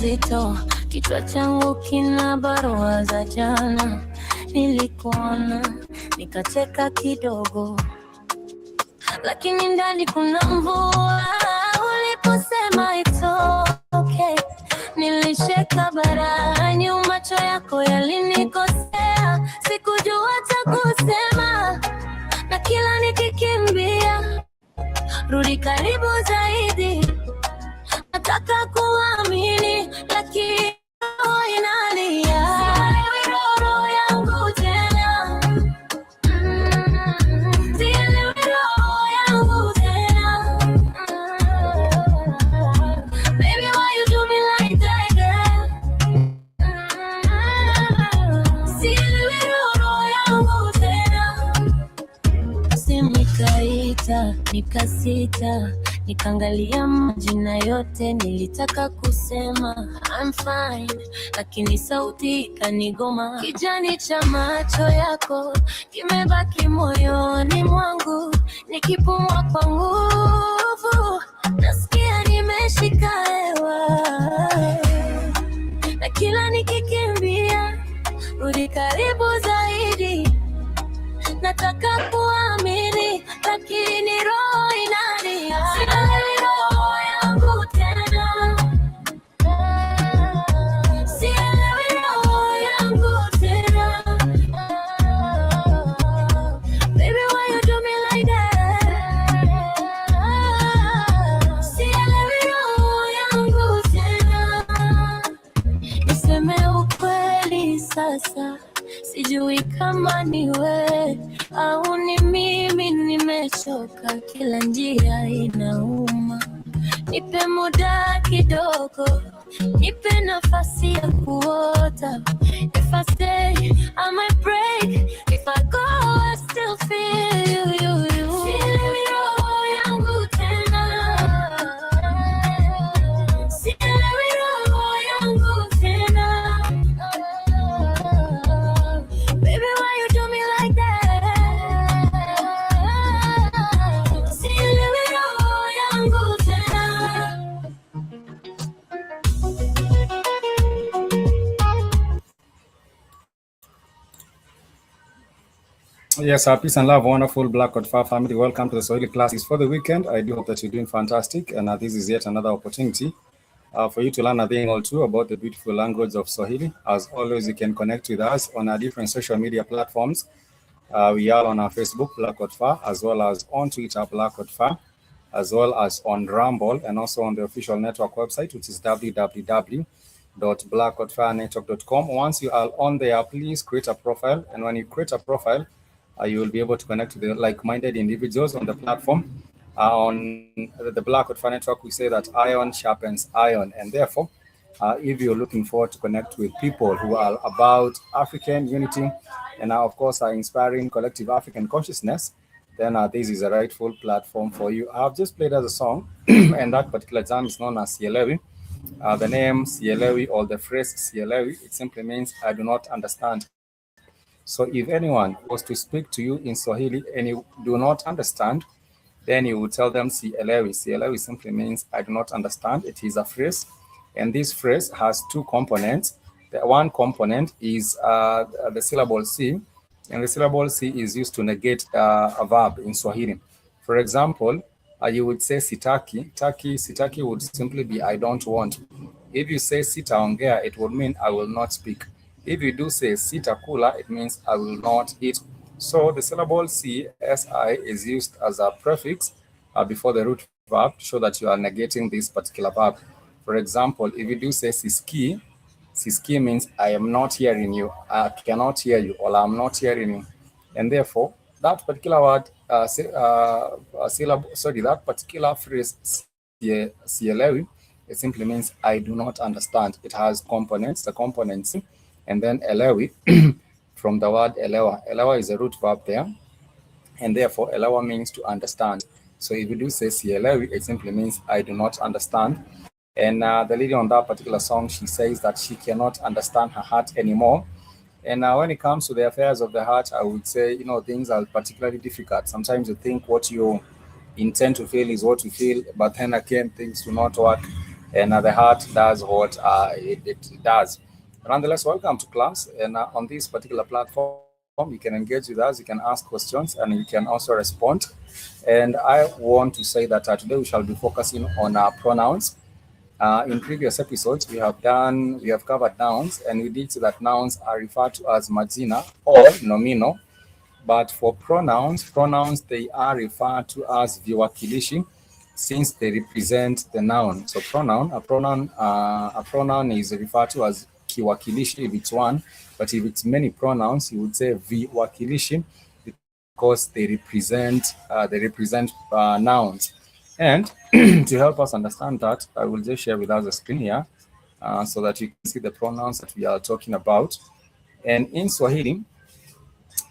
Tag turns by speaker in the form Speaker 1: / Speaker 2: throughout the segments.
Speaker 1: uzito, kichwa changu kina barua za jana. Nilikuona, nikacheka kidogo, lakini ndani kuna mvua. Uliposema it's okay, nilisheka barani, macho yako yalinikosea. Sikujua cha kusema, na kila nikikimbia, rudi karibu zaidi. Nataka kuamini, lakini inalia. Sielewi roho yangu tena. Sielewi roho yangu tena. Baby, why you do me like that, girl? Sielewi roho yangu tena. Nikaita, nikasita, nikaangalia majina yote nilitaka kusema I'm fine, lakini sauti ikanigoma. Kijani cha macho yako kimebaki moyoni mwangu, nikipumua kwa nguvu nasikia nimeshika hewa, na kila nikikimbia, rudi karibu zaidi. Nataka kuamini, lakini roho inalia. Sielewi roho yangu tena. Sielewi roho yangu tena. Baby, why you do me like that? Sielewi roho yangu tena. Niseme ukweli sasa, sijui kama ni wewe au ni mimi. Nimechoka, kila njia inauma. Nipe muda kidogo, nipe nafasi ya kuota. If I stay, I might break. If I go, I still feel you. Sielewi roho yangu tena. Sielewi roho yangu tena. Baby, why you do me like that? Sielewi roho yangu tena.
Speaker 2: Yes, peace and love, wonderful BlackHotFire family. Welcome to the Swahili classes for the weekend. I do hope that you're doing fantastic, and this is yet another opportunity for you to learn a thing or two about the beautiful language of Swahili. As always, you can connect with us on our different social media platforms. We are on our Facebook, BlackHotFire, as well as on Twitter, BlackHotFire, as well as on Rumble, and also on the official network website, which is www.blackhotfirenetwork.com. Once you are on there, please create a profile, and when you create a profile, you will be able to connect to the like-minded individuals on the platform. On the BlackHotFire network, we say that iron sharpens iron, and therefore, if you're looking forward to connect with people who are about African unity and of course are inspiring collective African consciousness, then this is a rightful platform for you. I've just played as a song, and that particular jam is known as Sielewi. The name Sielewi, or the phrase Sielewi, it simply means I do not understand. So if anyone was to speak to you in Swahili and you do not understand, then you would tell them Sielewi. Sielewi simply means I do not understand. It is a phrase, and this phrase has two components. The one component is the syllable C, and the syllable C is used to negate a verb in Swahili. For example, you would say sitaki. Sitaki would simply be I don't want. If you say sitaongea, it would mean I will not speak. If you do say sitakula, it means I will not eat. So the syllable C, SI, is used as a prefix before the root verb to show that you are negating this particular verb. For example, if you do say siski, siski means I am not hearing you, I cannot hear you, or I'm not hearing you. And therefore, that particular word, that particular phrase, sielewi, it simply means I do not understand. It has components, the components, and then elewi, from the word elewa. Elewa is a root verb there, and therefore elewa means to understand. So if you do say sielewi, it simply means I do not understand. And the lady on that particular song, she says that she cannot understand her heart anymore. And when it comes to the affairs of the heart, I would say, things are particularly difficult. Sometimes you think what you intend to feel is what you feel, but then again, things do not work and the heart does what it does. Nonetheless, welcome to class. And on this particular platform, you can engage with us, you can ask questions, and you can also respond. And I want to say that today we shall be focusing on pronouns. In previous episodes, we have covered nouns, and we did say that nouns are referred to as majina or nomino. But for pronouns they are referred to as viwakilishi, since they represent the noun. So a pronoun is referred to as kiwakilishi if it's one, but if it's many pronouns, you would say viwakilishi, because they represent nouns. And to help us understand that, I will just share with us a screen here, so that you can see the pronouns that we are talking about. And in Swahili,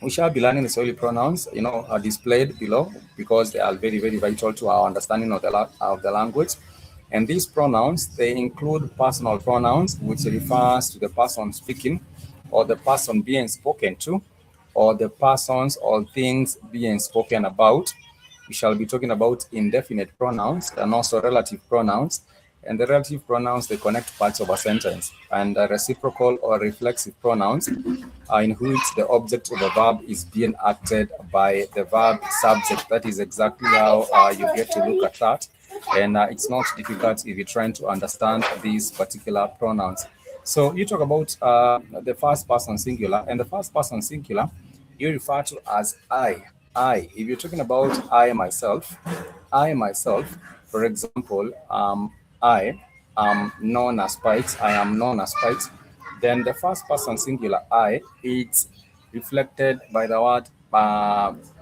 Speaker 2: we shall be learning the Swahili pronouns, are displayed below, because they are very, very vital to our understanding of the language. And these pronouns, they include personal pronouns, which refers to the person speaking or the person being spoken to, or the persons or things being spoken about. We shall be talking about indefinite pronouns and also relative pronouns. And the relative pronouns, they connect parts of a sentence. And reciprocal or reflexive pronouns are in which the object of a verb is being acted by the verb subject. That is exactly how you get to look at that. And it's not difficult if you're trying to understand these particular pronouns. So you talk about the first person singular, and the first person singular you refer to as I. If you're talking about I myself, for example, I am known as Pikes, I am known as Pikes, then the first person singular I, it's reflected by the word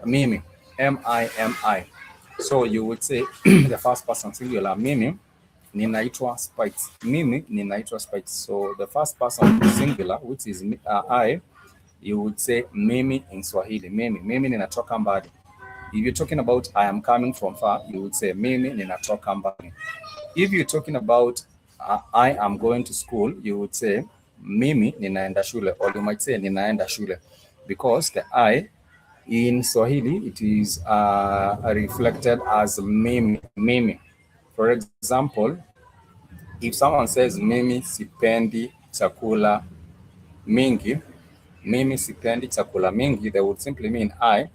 Speaker 2: mimi, M-I-M-I. So you would say the first person singular, mimi ninaitwa Spikes. Mimi ninaitwa Spikes. So the first person singular, which is I, you would say mimi in Swahili. Mimi ninatoka mbali. If you're talking about I am coming from far, you would say mimi ninatoka mbali. If you're talking about I am going to school, you would say mimi ninaenda shule, or you might say ninaenda shule, because the I in Swahili, it is reflected as mimi. For example, if someone says mimi sipendi chakula mingi, they would simply mean I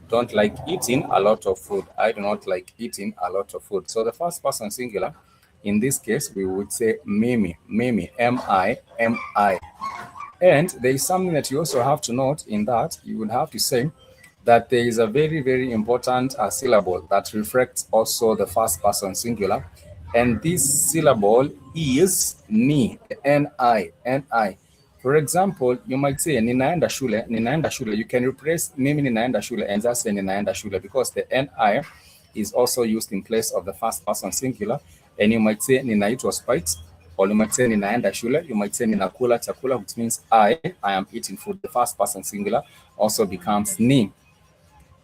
Speaker 2: don't like eating a lot of food. I do not like eating a lot of food. So the first person singular, in this case, we would say mimi, M-I-M-I. And there is something that you also have to note in that. You would have to say that there is a very, very important syllable that reflects also the first person singular. And this syllable is ni, N-I. For example, you might say ninaenda shule. You can replace mimi ninaenda shule and just say ninaenda shule, because the ni is also used in place of the first person singular. And you might say ninaitwa Spikes, or you might say ninaenda shule. You might say ninakula chakula, which means I am eating food. The first person singular also becomes ni.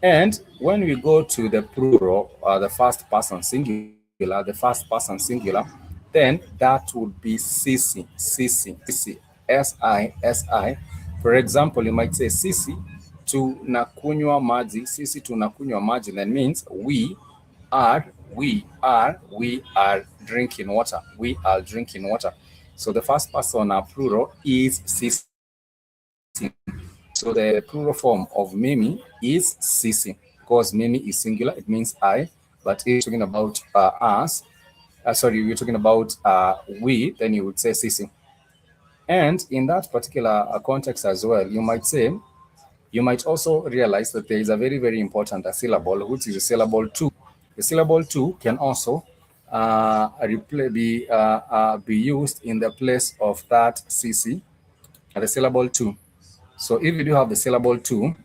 Speaker 2: And when we go to the plural, the first person singular, then that would be sisi, S-I. For example, you might say sisi tunakunywa maji. That means we are drinking water. We are drinking water. So the first person plural is sisi. So the plural form of mimi is sisi, because mimi is singular, it means I. But if you're talking about us, we're talking about we, then you would say sisi. And in that particular context as well, you might also realize that there is a very, very important syllable, which is a syllable two. The syllable two can also be used in the place of that cc, the syllable two. So if you do have the syllable two,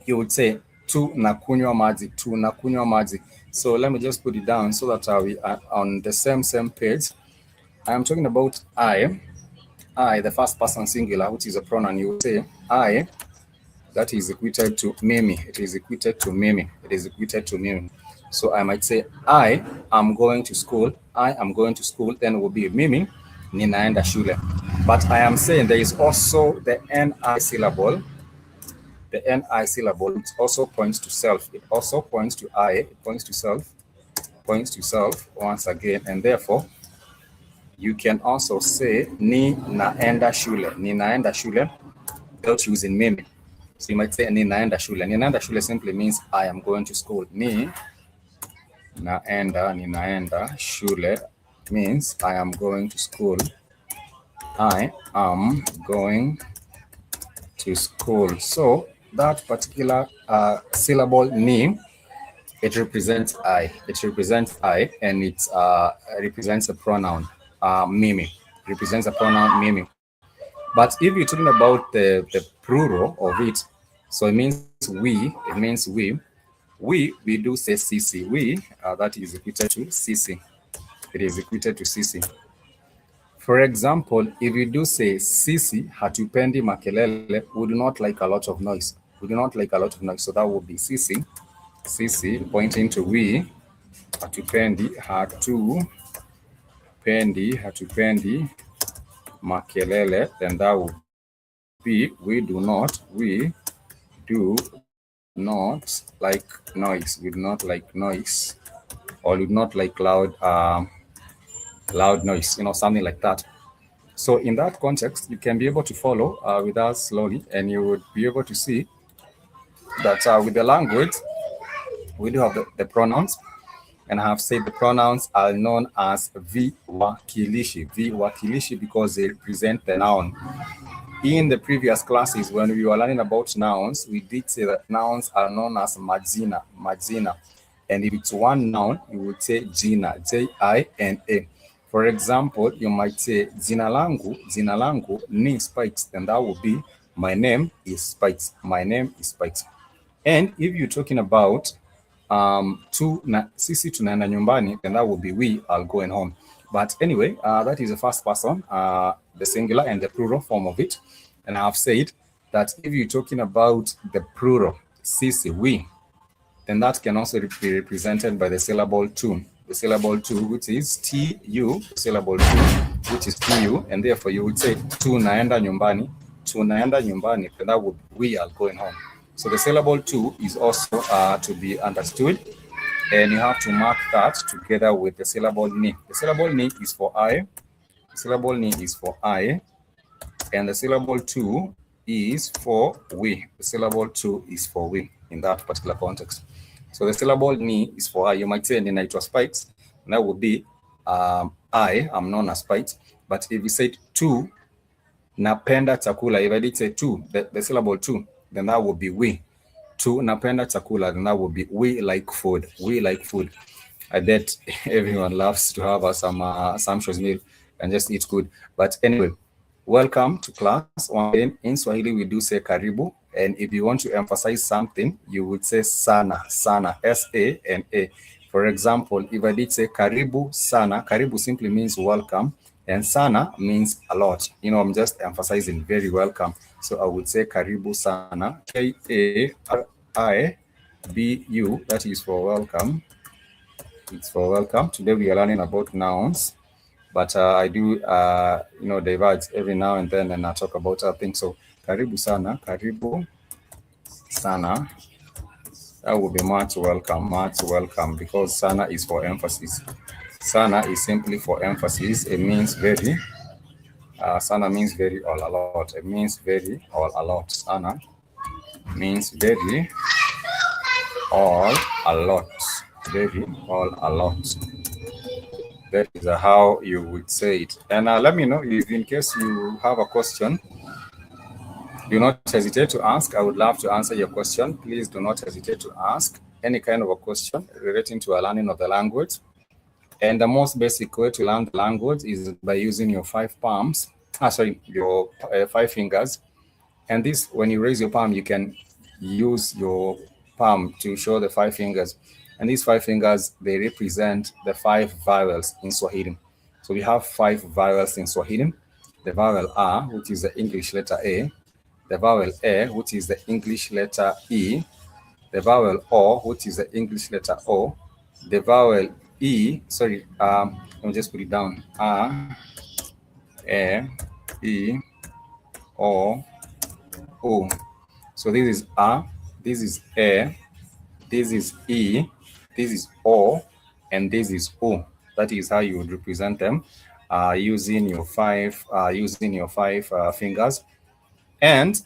Speaker 2: you would say tu nakunywa maji. So let me just put it down so that we are on the same page. I am talking about I, the first person singular, which is a pronoun. You would say I, that is equated to mimi. It is equated to mimi. So I might say I am going to school. Then it will be mimi ninaenda shule. But I am saying there is also the ni syllable. The ni syllable, it also points to self. It also points to I. It points to self once again, and therefore You can also say ni naenda shule. Ni naenda shule without using mimi. So you might say ni naenda shule. Ni naenda shule simply means I am going to school. Ni naenda shule means I am going to school. I am going to school. So that particular syllable ni, it represents I. It represents I, and it represents a pronoun mimi. Represents a pronoun mimi. But if you're talking about the plural of it, so it means we. It means we. We do say sisi. We that is equated to sisi. It is equated to sisi. For example, if you do say sisi hatupendi makelele, we do not like a lot of noise. We do not like a lot of noise. So that would be sisi. Sisi pointing to we. Hatupendi makelele. Then that would be we do not like noise. We do not like noise, or we do not like loud noise, something like that. So in that context, you can be able to follow with us slowly, and you would be able to see that with the language, we do have the pronouns, and I have said the pronouns are known as viwakilishi because they represent the noun. In the previous classes, when we were learning about nouns, we did say that nouns are known as majina. And if it's one noun, you would say jina, Jina. For example, you might say jina langu ni Spikes, then that would be my name is Spikes. My name is Spikes. And if you're talking about sisi tunaenda nyumbani, then that would be we are going home. But anyway, that is the first person, the singular and the plural form of it. And I have said that if you're talking about the plural, sisi, we, then that can also be represented by the syllable tu. The syllable tu, which is tu, syllable tu, which is tu, and therefore you would say tunaenda nyumbani, then that would be we are going home. So the syllable tu is also to be understood, and you have to mark that together with the syllable ni. The syllable ni is for I. The syllable ni is for I, and the syllable tu is for we. The syllable tu is for we in that particular context. So the syllable ni is for I. You might say ninaitwa Spikes, and that would be I am known as Spikes. But if you said tu napenda chakula, if I did say tu, the syllable tu, then that would be we. Tu napenda chakula, then that would be we like food. We like food. I bet everyone loves to have some sumptuous meal and just eat good. But anyway, welcome to class. In Swahili, we do say karibu. And if you want to emphasize something, you would say sana, S-A-N-A. For example, if I did say karibu sana, karibu simply means welcome, and sana means a lot. I'm just emphasizing very welcome. So I would say karibu sana, K-A-R-I-B-U, that is for welcome. It's for welcome. Today we are learning about nouns, but I do, diverge every now and then, and I talk about other things. So karibu sana, that would be much welcome, because sana is for emphasis. Sana is simply for emphasis. It means very, sana means very or a lot. It means very or a lot. Sana means very or a lot. Very or a lot. That is how you would say it. And let me know if in case you have a question, do not hesitate to ask. I would love to answer your question. Please do not hesitate to ask any kind of a question relating to a learning of the language. And the most basic way to learn the language is by using your your 5 fingers. And this, when you raise your palm, you can use your palm to show the 5 fingers. And these 5 fingers, they represent the 5 vowels in Swahili. So we have 5 vowels in Swahili. The vowel A, which is the English letter A. The vowel E, which is the English letter E. The vowel O, which is the English letter O. The vowel E, let me just put it down. A, E, O, O. So this is A, this is E, this is E, this is O, and this is O. That is how you would represent them. using your five fingers, and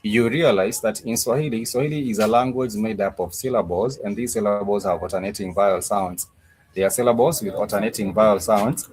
Speaker 2: you realize that in Swahili is a language made up of syllables, and these syllables have alternating vowel sounds. They are syllables with alternating vowel sounds.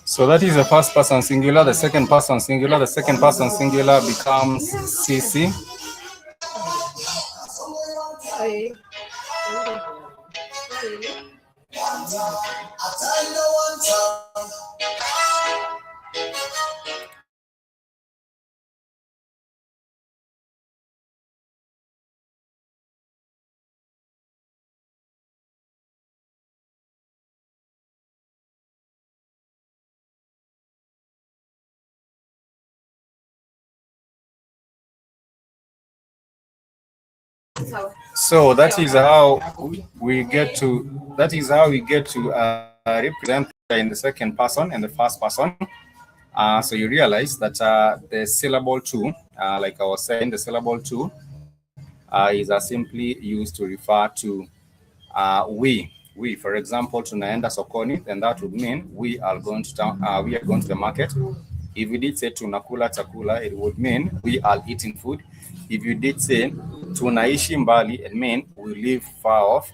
Speaker 2: So that is the first person singular. The second person singular. The second person singular becomes CC. So that is how we get to represent in the second person and the first person. So you realize that the syllable two, like I was saying, the syllable two is simply used to refer to we. For example, tunaenda sokoni, then that would mean we are going to town, we are going to the market. If you did say tunakula chakula, it would mean we are eating food. If you did say tunaishi mbali, it means we live far off.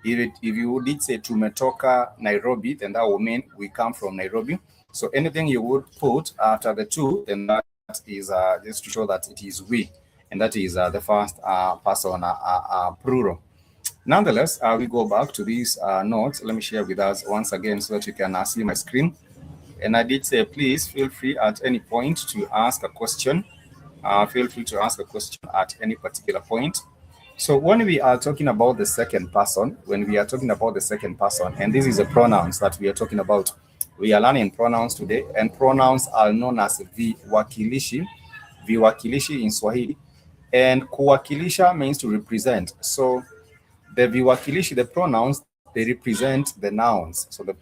Speaker 2: If you did say tumetoka Nairobi, then that would mean we come from Nairobi. So anything you would put after the two, then that is just to show that it is we, and that is the first person plural. Nonetheless, we go back to these notes. Let me share with us once again so that you can see my screen. And I did say, please feel free at any point to ask a question. Feel free to ask a question at any particular point. So when we are talking about the second person, and this is the pronouns that we are talking about, we are learning pronouns today, and pronouns are known as viwakilishi in Swahili, and kuwakilisha means to represent. So the viwakilishi, the pronouns, they represent the nouns. So the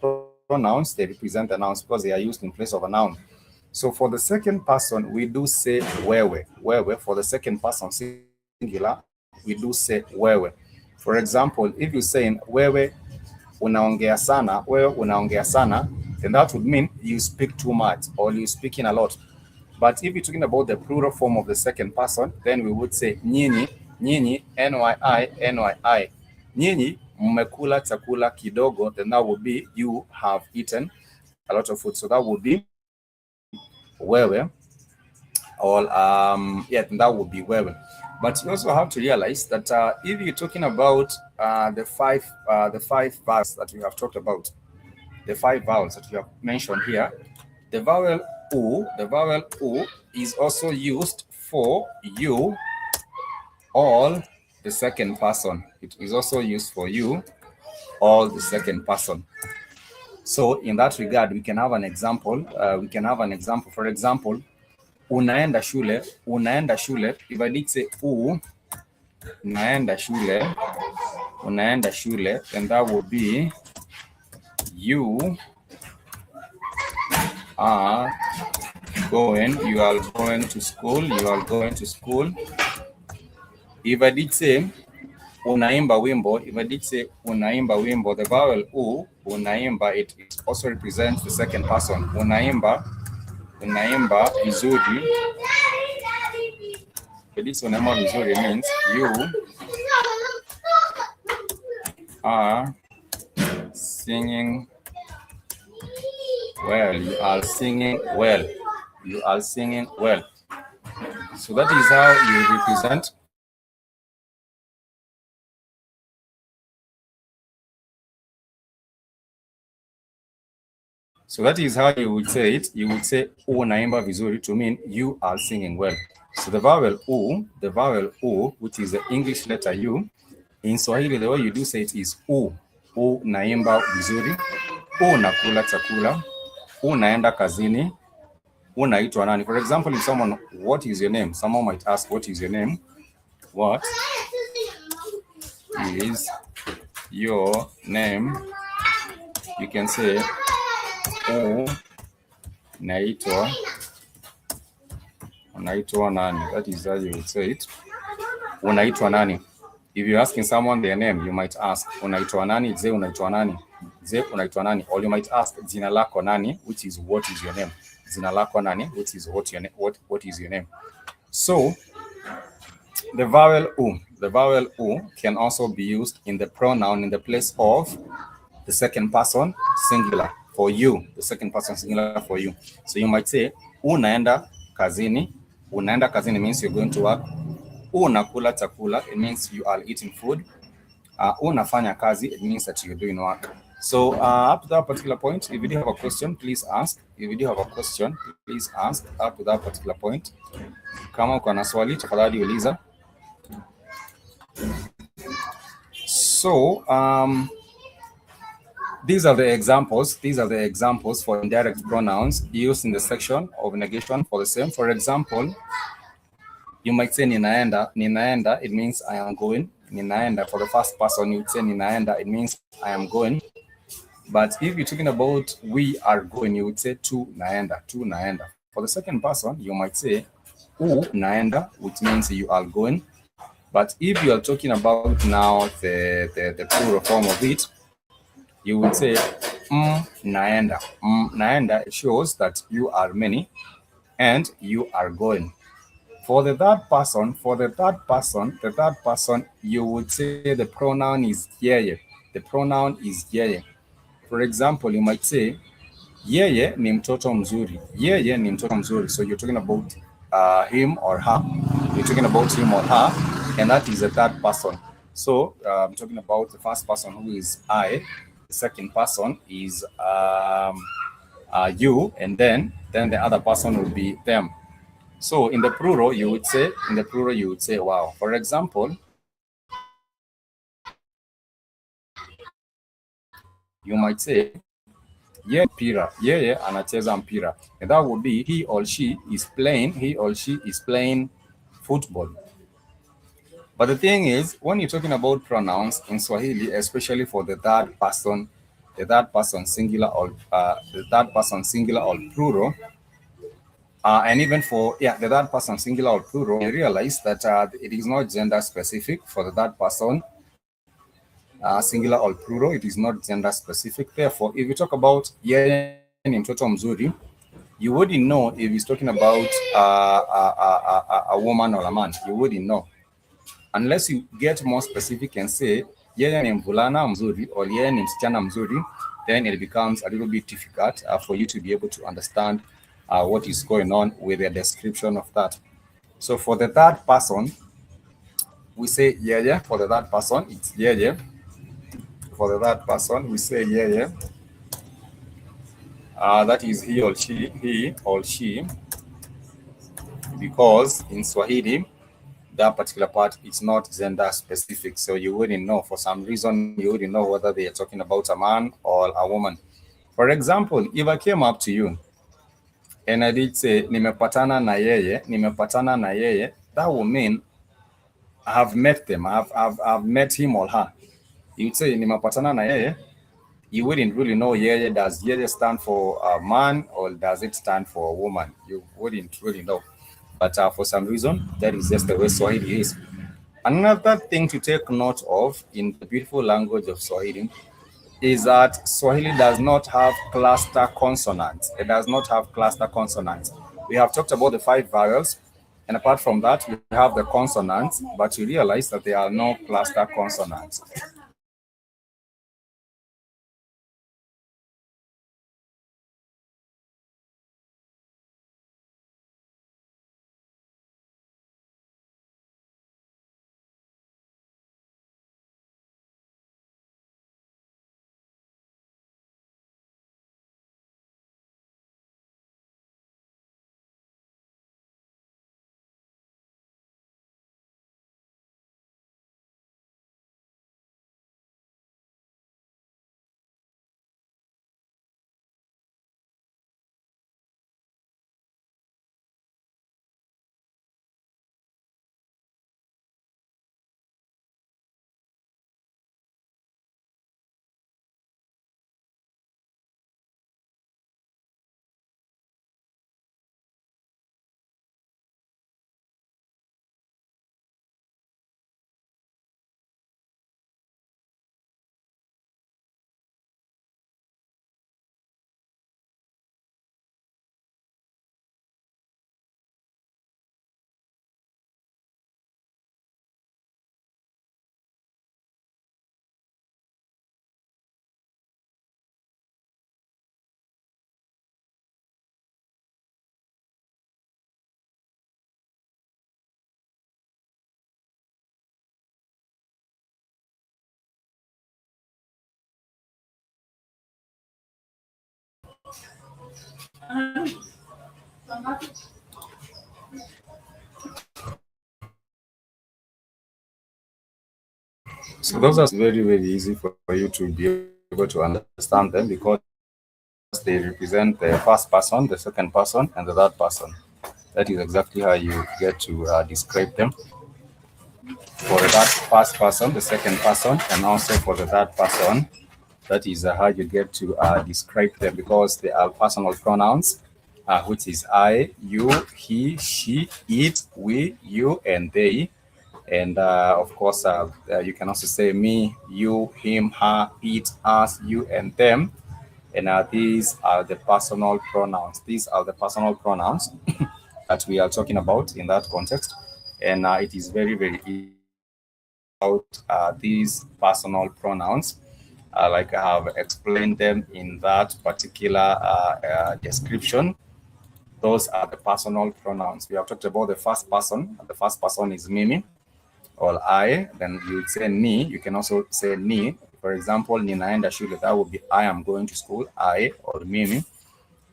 Speaker 2: pronouns, they represent the nouns because they are used in place of a noun. So for the second person, we do say wewe. For the second person singular, we do say wewe. For example, if you say wewe unaongea sana, then that would mean you speak too much or you speaking a lot. But if you're talking about the plural form of the second person, then we would say nyinyi, nyinyi, NYI. Nyinyi mmekula chakula kidogo, then that would be you have eaten a lot of food. So that would be wewe, or that would be wewe. But you also have to realize that if you're talking about the five vowels that we have talked about, the five vowels that we have mentioned here, the vowel U is also used for you, all the second person. It is also used for you, all the second person. So in that regard, we can have an example. For example, unaenda shule. If I did say unaenda shule, then that would be you are going to school. If I did say unaimba wimbo, the vowel u unaimba, it also represents the second person. Unaimba vizuri. This unaimba vizuri means you are singing well. You are singing well. You are singing well. So that is how you represent. So that is how you would say it. You would say unaimba vizuri to mean you are singing well. So the vowel u, which is the English letter U, in Swahili the way you do say it is u. Unaimba vizuri, unakula chakula, unaenda kazini, unaitwa nani. For example, if someone, what is your name? Someone might ask, what is your name? What is your name? You can say unaitwa nani. That is how you would say it. Unaitwa nani. If you're asking someone their name, you might ask unaitwa nani, je unaitwa nani, je unaitwa nani. Or you might ask jina lako nani, which is what is your name. Jina lako nani, which is what is your name. So the vowel u can also be used in the pronoun in the place of the second person singular for you, the second person singular for you. So you might say unaenda kazini. Unaenda kazini means you're going to work. Unakula chakula, it means you are eating food. Unafanya kazi, it means that you're doing work. So up to that particular point, if you do have a question, please ask. If you do have a question, please ask up to that particular point. Kama uko na swali, tafadhali uliza. So these are the examples for indirect pronouns used in the section of negation for the same. For example, you might say ninaenda. Ninaenda, it means I am going. Ninaenda, for the first person, you would say ninaenda, it means I am going. But if you're talking about we are going, you would say tu naenda. For the second person, you might say u naenda, which means you are going. But if you are talking about now the plural form of it, you would say naenda. Naenda, it shows that you are many and you are going. For the third person, you would say the pronoun is yeye. The pronoun is yeye. For example, you might say yeye ni mtoto mzuri. Yeye ni mtoto mzuri. So you're talking about him or her. You're talking about him or her, and that is the third person. So I'm talking about the first person, who is I. The second person is you, and then the other person will be them. So in the plural, you would say wow. For example, you might say yeye anacheza mpira, and that would be he or she is playing football. But the thing is, when you're talking about pronouns in Swahili, especially for the third person singular or plural, and even for the third person singular or plural, you realize that it is not gender specific for the third person singular or plural. It is not gender specific. Therefore, if you talk about yeye ni mtoto mzuri, you wouldn't know if he's talking about a woman or a man. You wouldn't know unless you get more specific and say yeye ni mvulana mzuri or yeye ni msichana mzuri. Then it becomes a little bit difficult for you to be able to understand what is going on with the description of that. So for the third person, we say yeye. For the third person, it's yeye. For the third person, we say yeye. That is he or she, because in Swahili, that particular part is not gender specific. So you wouldn't know, for some reason, you wouldn't know whether they are talking about a man or a woman. For example, if I came up to you and I did say, nimepatana na yeye, that would mean I have met them. I've met him or her. You'd say, nimepatana na yeye. You wouldn't really know yeye. Does yeye stand for a man or does it stand for a woman? You wouldn't really know. But for some reason, that is just the way Swahili is. Another thing to take note of in the beautiful language of Swahili is that Swahili does not have cluster consonants. It does not have cluster consonants. We have talked about the five vowels, and apart from that, we have the consonants, but you realize that there are no cluster consonants. So those are very, very easy for you to be able to understand them because they represent the first person, the second person, and the third person. That is exactly how you get to describe them. For that first person, the second person, and also for the third person, that is how you get to describe them because they are personal pronouns, which is I, you, he, she, it, we, you, and they. And of course, you can also say me, you, him, her, it, us, you, and them. And these are the personal pronouns. These are the personal pronouns that we are talking about in that context. And it is very, very easy about these personal pronouns. Like I have explained them in that particular description. Those are the personal pronouns. We have talked about the first person. The first person is Mimi or I. Then you would say ni. You can also say ni. For example, ninaenda shule. That would be I am going to school. I or Mimi.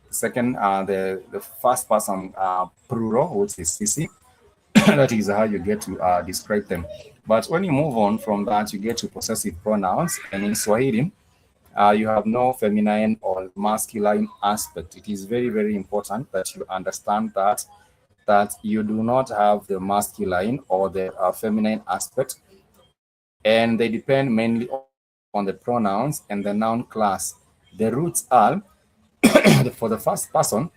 Speaker 2: Second, the first person plural, which is sisi. That is how you get to describe them. But when you move on from that, you get to possessive pronouns. And in Swahili, you have no feminine or masculine aspect. It is very, very important that you understand that you do not have the masculine or the feminine aspect, and they depend mainly on the pronouns and the noun class. The roots are for the first person,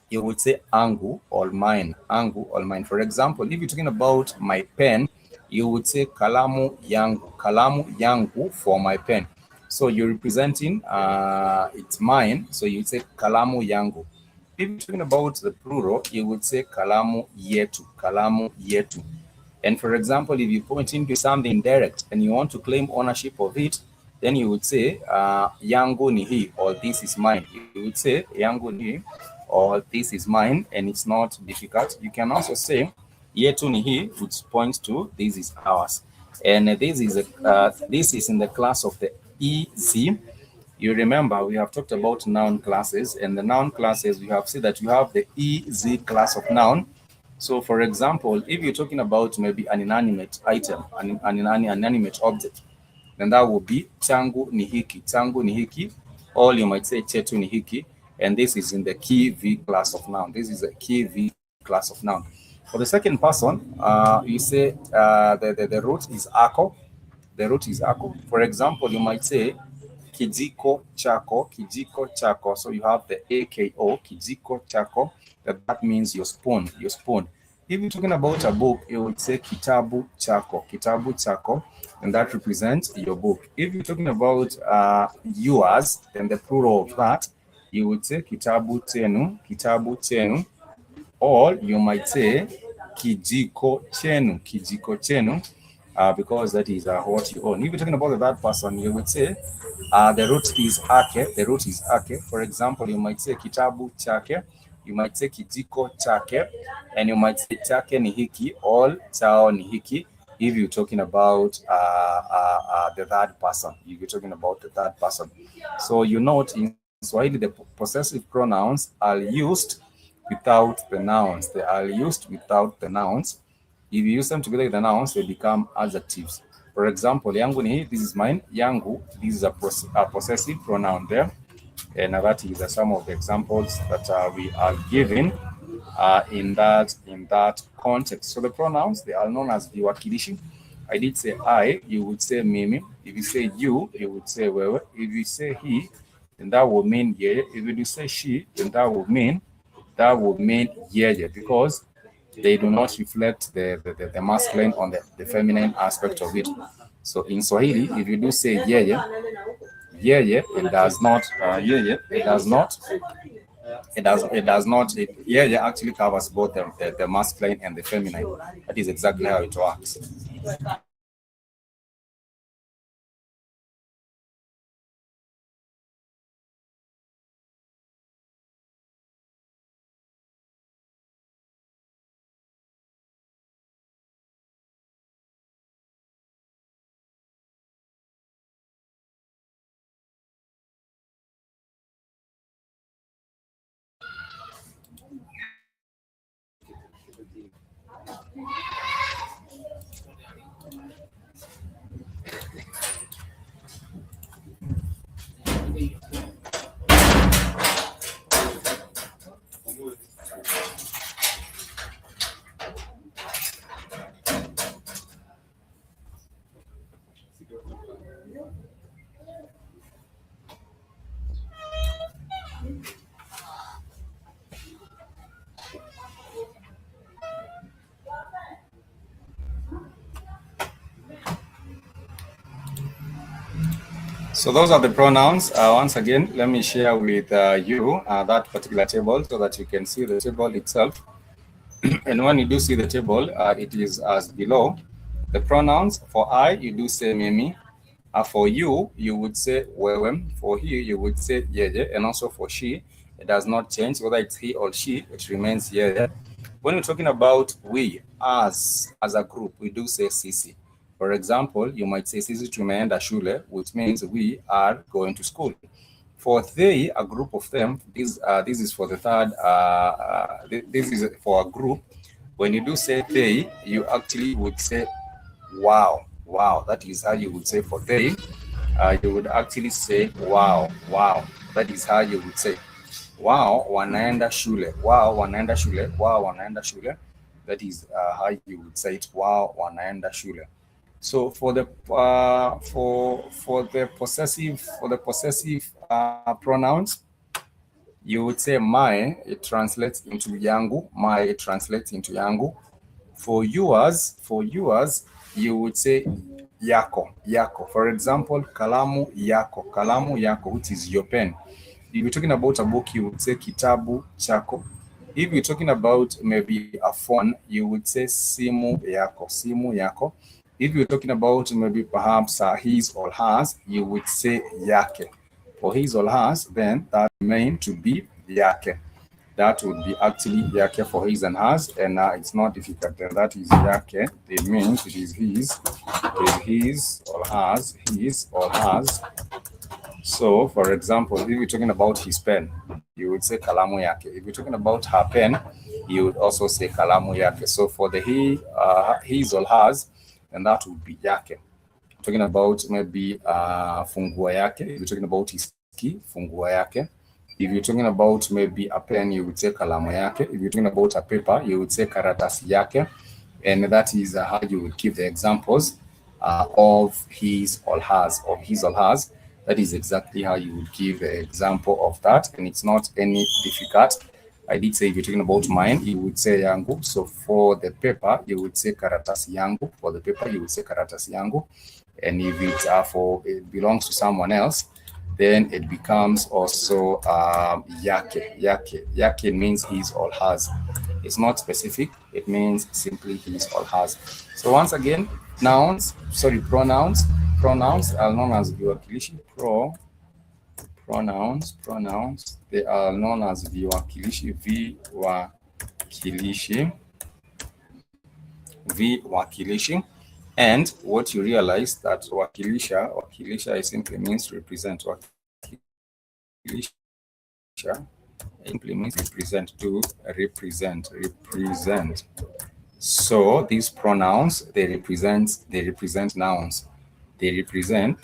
Speaker 2: you would say angu or mine, angu or mine. For example, if you're talking about my pen, you would say kalamu yangu for my pen. So you're representing it's mine, so you would say kalamu yangu. If you're talking about the plural, you would say kalamu yetu, kalamu yetu. And for example, if you point into something direct and you want to claim ownership of it, then you would say yangu ni hii, or this is mine. You would say yangu ni hii, or this is mine, and it's not difficult. You can also say yetu ni hii, which points to this is ours. And this is in the class of the EZ. You remember we have talked about noun classes, and the noun classes we have said that you have the EZ class of noun. So, for example, if you're talking about maybe an inanimate item, an inanimate object, then that would be changu ni hiki, changu ni hiki, or you might say chetu ni hiki, and this is in the key V class of noun. This is a key V class of noun. For the second person, you say the root is ako. The root is ako. For example, you might say kijiko chako, kijiko chako. So you have the AKO, kijiko chako. That means your spoon, your spoon. If you're talking about a book, you would say kitabu chako, and that represents your book. If you're talking about yours, then the plural of that, you would say kitabu chenu, or you might say kijiko chenu, because that is what you own. If you're talking about the third person, you would say the root is ake. For example, you might say kitabu chake, you might say kijiko chake, and you might say chake ni hiki, all chao ni hiki. If you're talking about the third person, if you're talking about the third person. So you note in Swahili, the possessive pronouns are used without the nouns. They are used without the nouns. If you use them together with the nouns, they become adjectives. For example, yangu ni hii, this is mine. Yangu, this is a possessive pronoun there. And that is some of the examples that we are given in that context. So the pronouns, they are known as viwakilishi. I did say I, you would say mimi. If you say you would say wewe. If you say he, then that would mean yeye. If you say she, then that would mean yeye, because they do not reflect the masculine on the feminine aspect of it. So in Swahili, if you do say yeye, it does not yeye actually covers both the masculine and the feminine. That is exactly how it works. So those are the pronouns. Once again, let me share with you that particular table so that you can see the table itself. And when you do see the table, it is as below. The pronouns, for I, you do say mimi. For you, you would say wewe. For he, you would say yeye. And also for she, it does not change. Whether it's he or she, it remains yeye. When we're talking about we, as a group, we do say sisi. For example, you might say sisi tumeenda shule, which means we are going to school. For they, a group of them, this is for the third, this is for a group. When you do say they, you actually would say wow. That is how you would say for they. You would actually say wow. That is how you would say wow, wanaenda shule. That is how you would say it. Wow, wanaenda shule. So for the possessive pronouns, you would say my. It translates into yangu. It translates into yangu. For yours, you would say yako. For example, kalamu yako, which is your pen. If you're talking about a book, you would say kitabu chako. If you're talking about maybe a phone, you would say simu yako. If you're talking about maybe perhaps his or hers, you would say yake. For his or hers, then that meant to be yake. That would be actually yake for his and hers, and it's not difficult. And that is yake. It means it is his or hers. So, for example, if you're talking about his pen, you would say kalamu yake. If you're talking about her pen, you would also say kalamu yake. So, for the his or hers, and that would be yake. Talking about maybe funguo yake. If you're talking about his key, funguo yake. If you're talking about maybe a pen, you would say kalamu yake. If you're talking about a paper, you would say karatasi yake. And that is how you would give the examples of his or hers. That is exactly how you would give the example of that. And it's not any difficult. I did say if you're talking about mine, you would say yangu. So for the paper, you would say karatasi yangu. For the paper, you would say karatasi yangu. And if it belongs to someone else, then it becomes also yake. Yake means his or hers. It's not specific. It means simply his or hers. So once again, pronouns are known as viwakilishi. Pronouns, they are known as viwakilishi. And what you realize that wakilisha simply means represent. Wakilisha simply means represent. So these pronouns, they represent nouns. They represent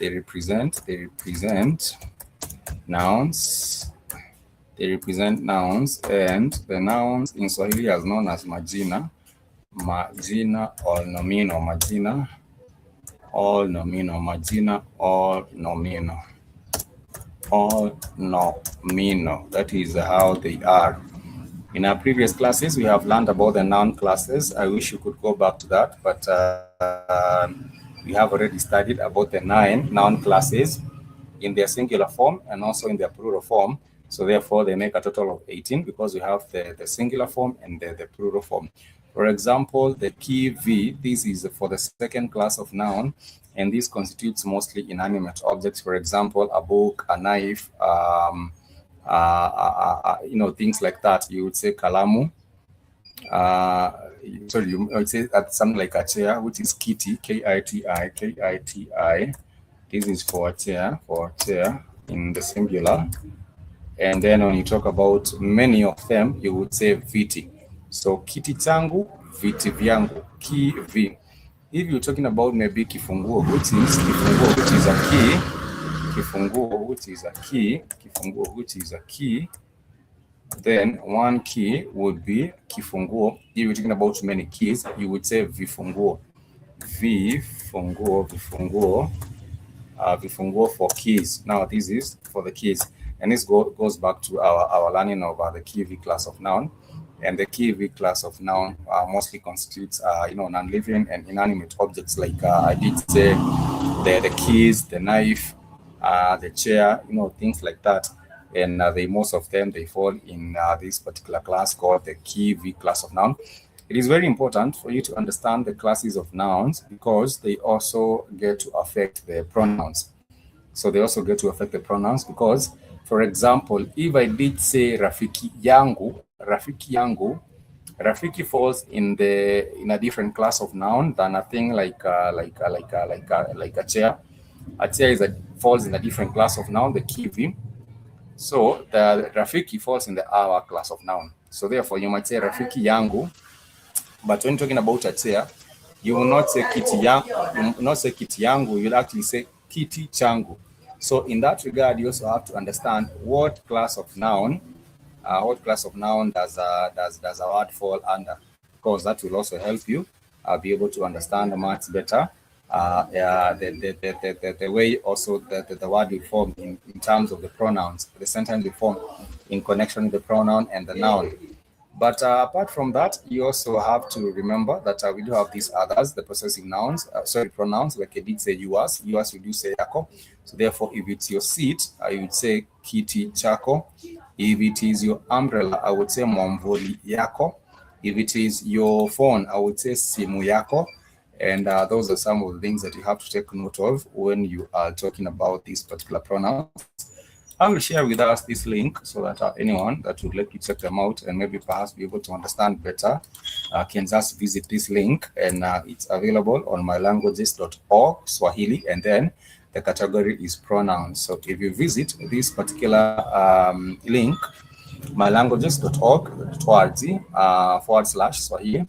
Speaker 2: nouns. They represent nouns, and the nouns in Swahili are known as majina or nomino. Majina or nomino. That is how they are. In our previous classes, we have learned about the noun classes. I wish you could go back to that, but we have already studied about the 9 noun classes in their singular form and also in their plural form. So therefore, they make a total of 18 because we have the singular form and the plural form. For example, the key V, this is for the second class of noun, and this constitutes mostly inanimate objects. For example, a book, a knife, things like that. You would say kalamu. You would say that something like a chair, which is kiti, Kiti. This is for a chair in the singular. And then when you talk about many of them, you would say viti. So kiti changu, viti vyangu, ki vi. If you're talking about maybe kifunguo, which is a key, then one key would be kifunguo. If you're talking about many keys, you would say vifunguo. Vifunguo for keys. Now this is for the keys, and this goes back to our learning of the key V class of noun. And the key V class of noun mostly constitutes non-living and inanimate objects, like I did say the keys, the knife, the chair, things like that. And most of them, they fall in this particular class called the key V class of noun. It is very important for you to understand the classes of nouns because they also get to affect the pronouns. So they also get to affect the pronouns because, for example, if I did say rafiki yangu, rafiki falls in a different class of noun than a thing like a chair. A chair falls in a different class of noun, the kivi. So the rafiki falls in the our class of noun. So therefore, you might say rafiki yangu, but when talking about a chair, you will not say kiti yangu. You'll actually say kiti changu. So in that regard, you also have to understand what class of noun does a word fall under, because that will also help you be able to understand much better the way also the word will form in terms of the pronouns, the sentence will form in connection with the pronoun and the noun. But apart from that, you also have to remember that we do have these others, the possessive nouns, pronouns, like I did say yours. Yours, we do say yako. So therefore, if it's your seat, I would say kiti chako. If it is your umbrella, I would say mwamvuli yako. If it is your phone, I would say simu yako. And those are some of the things that you have to take note of when you are talking about these particular pronouns. I will share with us this link so that anyone that would like to check them out and maybe perhaps be able to understand better can just visit this link, and it's available on mylanguages.org Swahili, and then the category is pronouns. So if you visit this particular link, mylanguages.org /Swahili,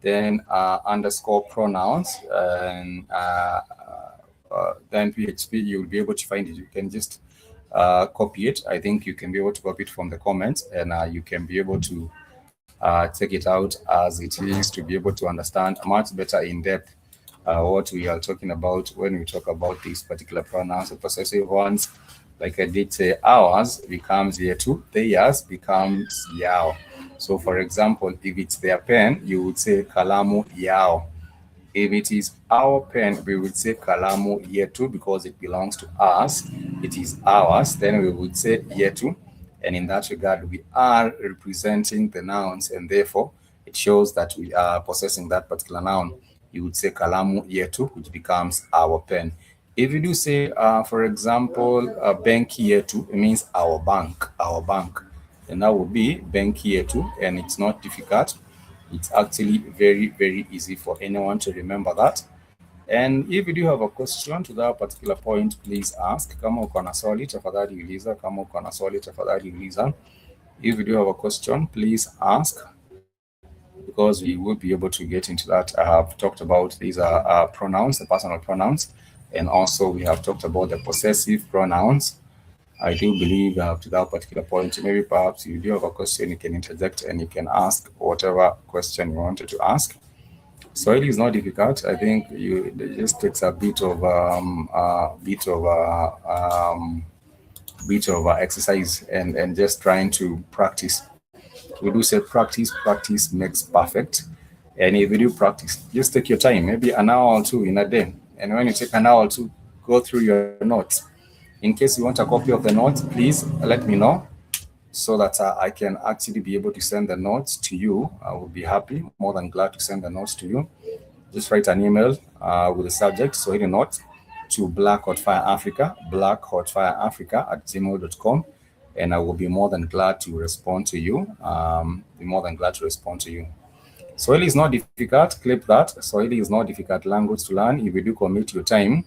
Speaker 2: then underscore pronouns, and then PHP, you'll be able to find it. You can just copy it. I think you can be able to copy it from the comments, and you can be able to take it out as it is to be able to understand much better in depth what we are talking about when we talk about these particular pronouns. The possessive ones, like I did say, ours becomes yetu, theirs becomes yao. So, for example, if it's their pen, you would say kalamu yao. If it is our pen, we would say kalamu yetu because it belongs to us. It is ours. Then we would say yetu. And in that regard, we are representing the nouns, and therefore it shows that we are possessing that particular noun. You would say kalamu yetu, which becomes our pen. If you do say, for example, benki yetu, it means our bank, and that would be benki yetu, and it's not difficult. It's actually very, very easy for anyone to remember that. And if you do have a question to that particular point, please ask. Kama uko na swali tafadhali uliza. Kama uko na swali tafadhali uliza. If you do have a question, please ask, because we will be able to get into that. I have talked about these are pronouns, the personal pronouns, and also we have talked about the possessive pronouns. I do believe to that particular point, maybe perhaps you do have a question, you can interject and you can ask whatever question you wanted to ask. Swahili is not difficult. I think it just takes a bit of exercise and just trying to practice. We do say practice makes perfect. And if you do practice, just take your time, maybe an hour or two in a day. And when you take an hour or two, go through your notes. In case you want a copy of the notes, please let me know so that I can actually be able to send the notes to you. I will be happy, more than glad to send the notes to you. Just write an email with the subject Swahili notes to BlackHotFire Africa at gmail.com, and I will be more than glad to respond to you. Swahili is not difficult. Clip that. Swahili is not difficult language to learn if you do commit your time.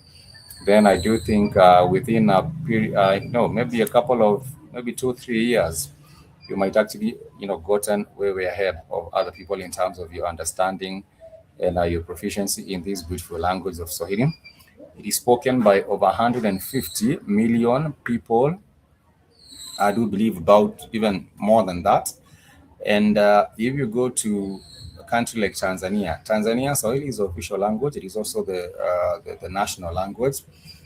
Speaker 2: Then I do think within a period, maybe a couple of, maybe 2-3 years, you might actually, gotten way ahead of other people in terms of your understanding and your proficiency in this beautiful language of Swahili. It is spoken by over 150 million people. I do believe about even more than that. And if you go to a country like Tanzania, Swahili is the official language. It is also the national language.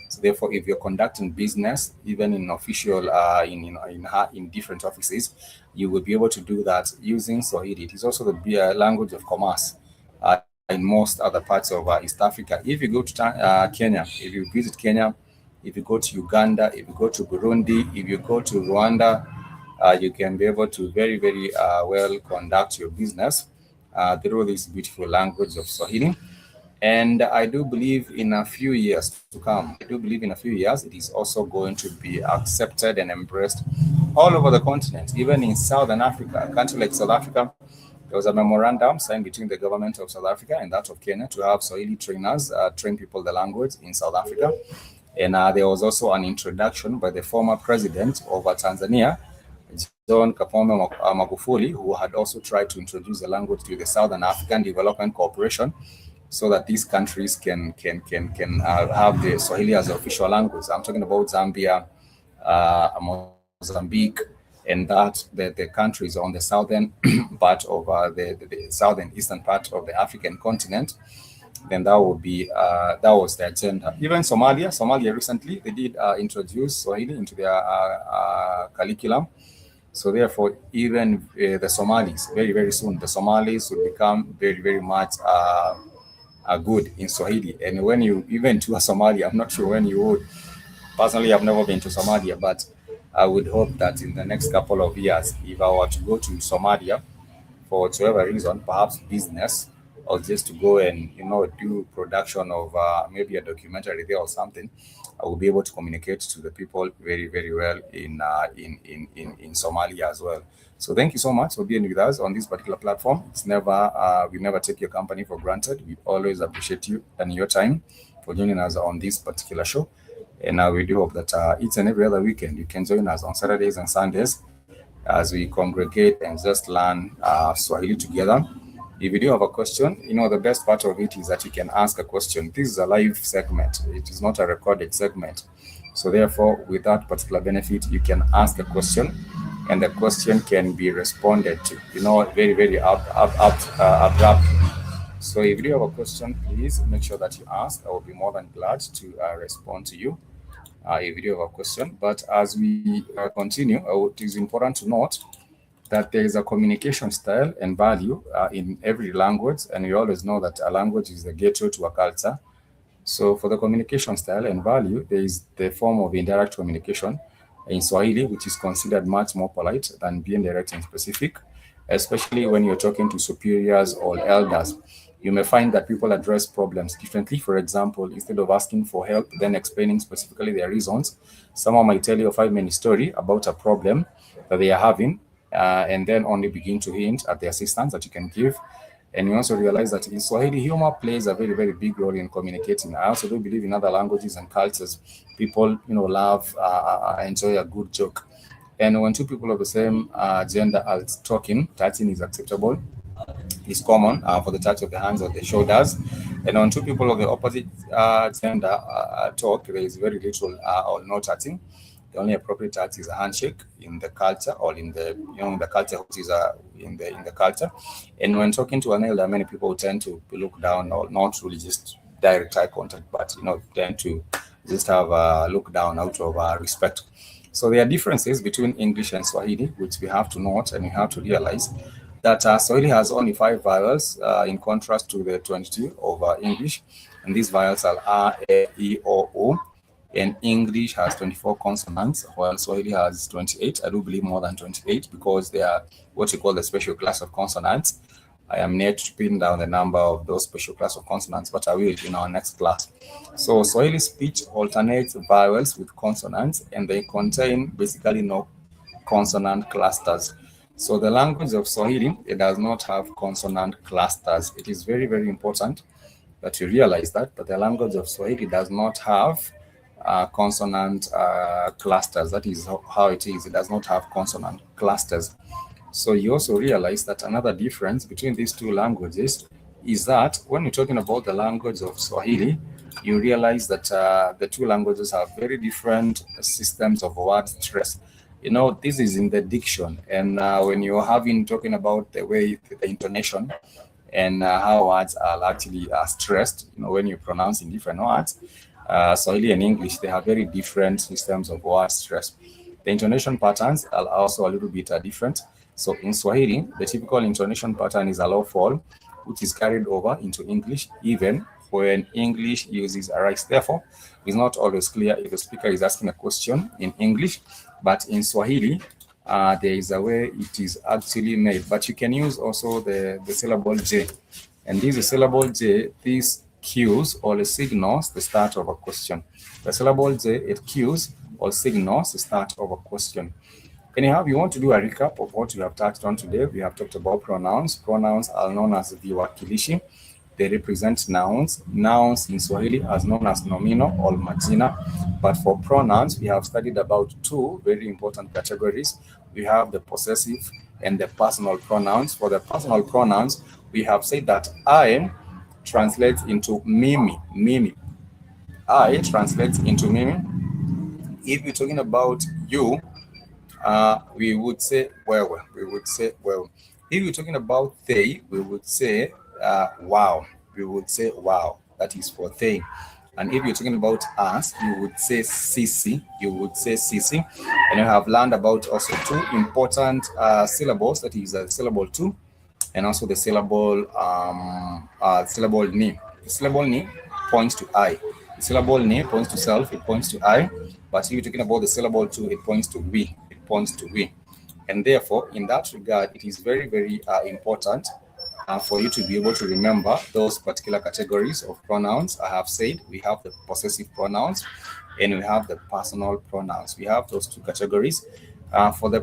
Speaker 2: So therefore, if you're conducting business, even in official, in different offices, you will be able to do that using Swahili. It is also the language of commerce in most other parts of East Africa. If you go to Kenya, if you visit Kenya, if you go to Uganda, if you go to Burundi, if you go to Rwanda, you can be able to very, very well conduct your business through this beautiful language of Swahili. And I do believe in a few years to come, it is also going to be accepted and embraced all over the continent, even in Southern Africa. A country like South Africa, there was a memorandum signed between the government of South Africa and that of Kenya to have Swahili trainers train people the language in South Africa. And there was also an introduction by the former president of Tanzania, John Kapombe Magufuli, who had also tried to introduce the language to the Southern African Development Corporation, so that these countries can have the Swahili as the official language. I'm talking about Zambia, Mozambique, and that the countries on the southern part of the southern eastern part of the African continent. Then that would be that was the agenda. Even Somalia recently they did introduce Swahili into their curriculum. So therefore, even the Somalis, very, very soon, the Somalis will become very, very much good in Swahili. And when you even to a Somalia, I'm not sure when you would. Personally, I've never been to Somalia, but I would hope that in the next couple of years, if I were to go to Somalia for whatever reason, perhaps business, or just to go and do production of maybe a documentary there or something, I will be able to communicate to the people very, very well in Somalia as well. So thank you so much for being with us on this particular platform. It's never we never take your company for granted. We always appreciate you and your time for joining us on this particular show. And we do hope that each and every other weekend you can join us on Saturdays and Sundays as we congregate and just learn Swahili together. If you do have a question, the best part of it is that you can ask a question. This is a live segment. It is not a recorded segment. So therefore, with that particular benefit, you can ask a question and the question can be responded to, very, very abrupt. So if you do have a question, please make sure that you ask. I will be more than glad to respond to you if you do have a question. But as we continue, it is important to note that there is a communication style and value in every language, and we always know that a language is the gateway to a culture. So for the communication style and value, there is the form of indirect communication in Swahili, which is considered much more polite than being direct and specific, especially when you're talking to superiors or elders. You may find that people address problems differently. For example, instead of asking for help, then explaining specifically their reasons, someone might tell you a 5-minute story about a problem that they are having, and then only begin to hint at the assistance that you can give. And you also realize that in Swahili, humor plays a very, very big role in communicating. I also do believe in other languages and cultures, people, love, enjoy a good joke. And when two people of the same gender are talking, touching is acceptable. It's common for the touch of the hands or the shoulders. And when two people of the opposite gender talk, there is very little or no touching. The only appropriate touch is a handshake in the culture, or in the the culture which is in the culture. And when talking to an elder, many people tend to look down, or not really just direct eye contact, but tend to just have a look down out of respect. So there are differences between English and Swahili, which we have to note and we have to realize that Swahili has only 5 vowels in contrast to the 22 of English. And these vowels are R, E, I, O, U. And English has 24 consonants, while Swahili has 28. I do believe more than 28, because they are what you call the special class of consonants. I am yet to pin down the number of those special class of consonants, but I will in our next class. So Swahili speech alternates vowels with consonants, and they contain basically no consonant clusters. So the language of Swahili, it does not have consonant clusters. It is very, very important that you realize that the language of Swahili does not have consonant clusters. That is how it is. It does not have consonant clusters. So you also realize that another difference between these two languages is that when you're talking about the language of Swahili, you realize that the two languages have very different systems of word stress. This is in the diction, and when you're talking about the way the intonation and how words are actually stressed, when you pronounce in different words, Swahili and English, they have very different systems of word stress. The intonation patterns are also a little bit different. So in Swahili, the typical intonation pattern is a low fall, which is carried over into English, even when English uses a rise. Therefore, it's not always clear if the speaker is asking a question in English, but in Swahili, there is a way it is actually made. But you can use also the syllable J. And this syllable J, this cues or signals the start of a question. The syllable J, it cues or signals the start of a question. Anyhow, we want to do a recap of what we have touched on today. We have talked about pronouns. Pronouns are known as viwakilishi. They represent nouns. Nouns in Swahili are known as nomino or majina. But for pronouns, we have studied about two very important categories. We have the possessive and the personal pronouns. For the personal pronouns, we have said that I translates into mimi. Mimi. I translates into mimi. If we're talking about you, we would say well. We would say well. If we're talking about they, we would say wow. We would say wow. That is for they. And if you're talking about us, you would say sisi. You would say sisi. And you have learned about also two important syllables. That is the syllable two, and also the syllable ni. The syllable ni points to I. The syllable ni points to self. It points to I. But if you're talking about the syllable two, it points to we. It points to we. And therefore, in that regard, it is very, very important for you to be able to remember those particular categories of pronouns. I have said we have the possessive pronouns and we have the personal pronouns. We have those two categories. For the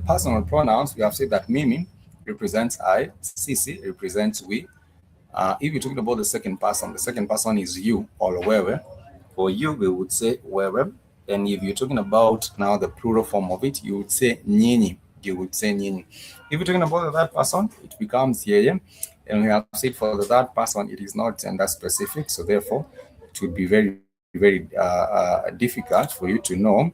Speaker 2: personal pronouns, we have said that mimi represents I, sisi represents we. If you're talking about the second person is you or wewe. For you, we would say wewe. And if you're talking about now the plural form of it, you would say nyinyi. You would say nyinyi. If you're talking about the third person, it becomes yeye. And we have said for the third person, it is not gender specific. So therefore, it would be very, very difficult for you to know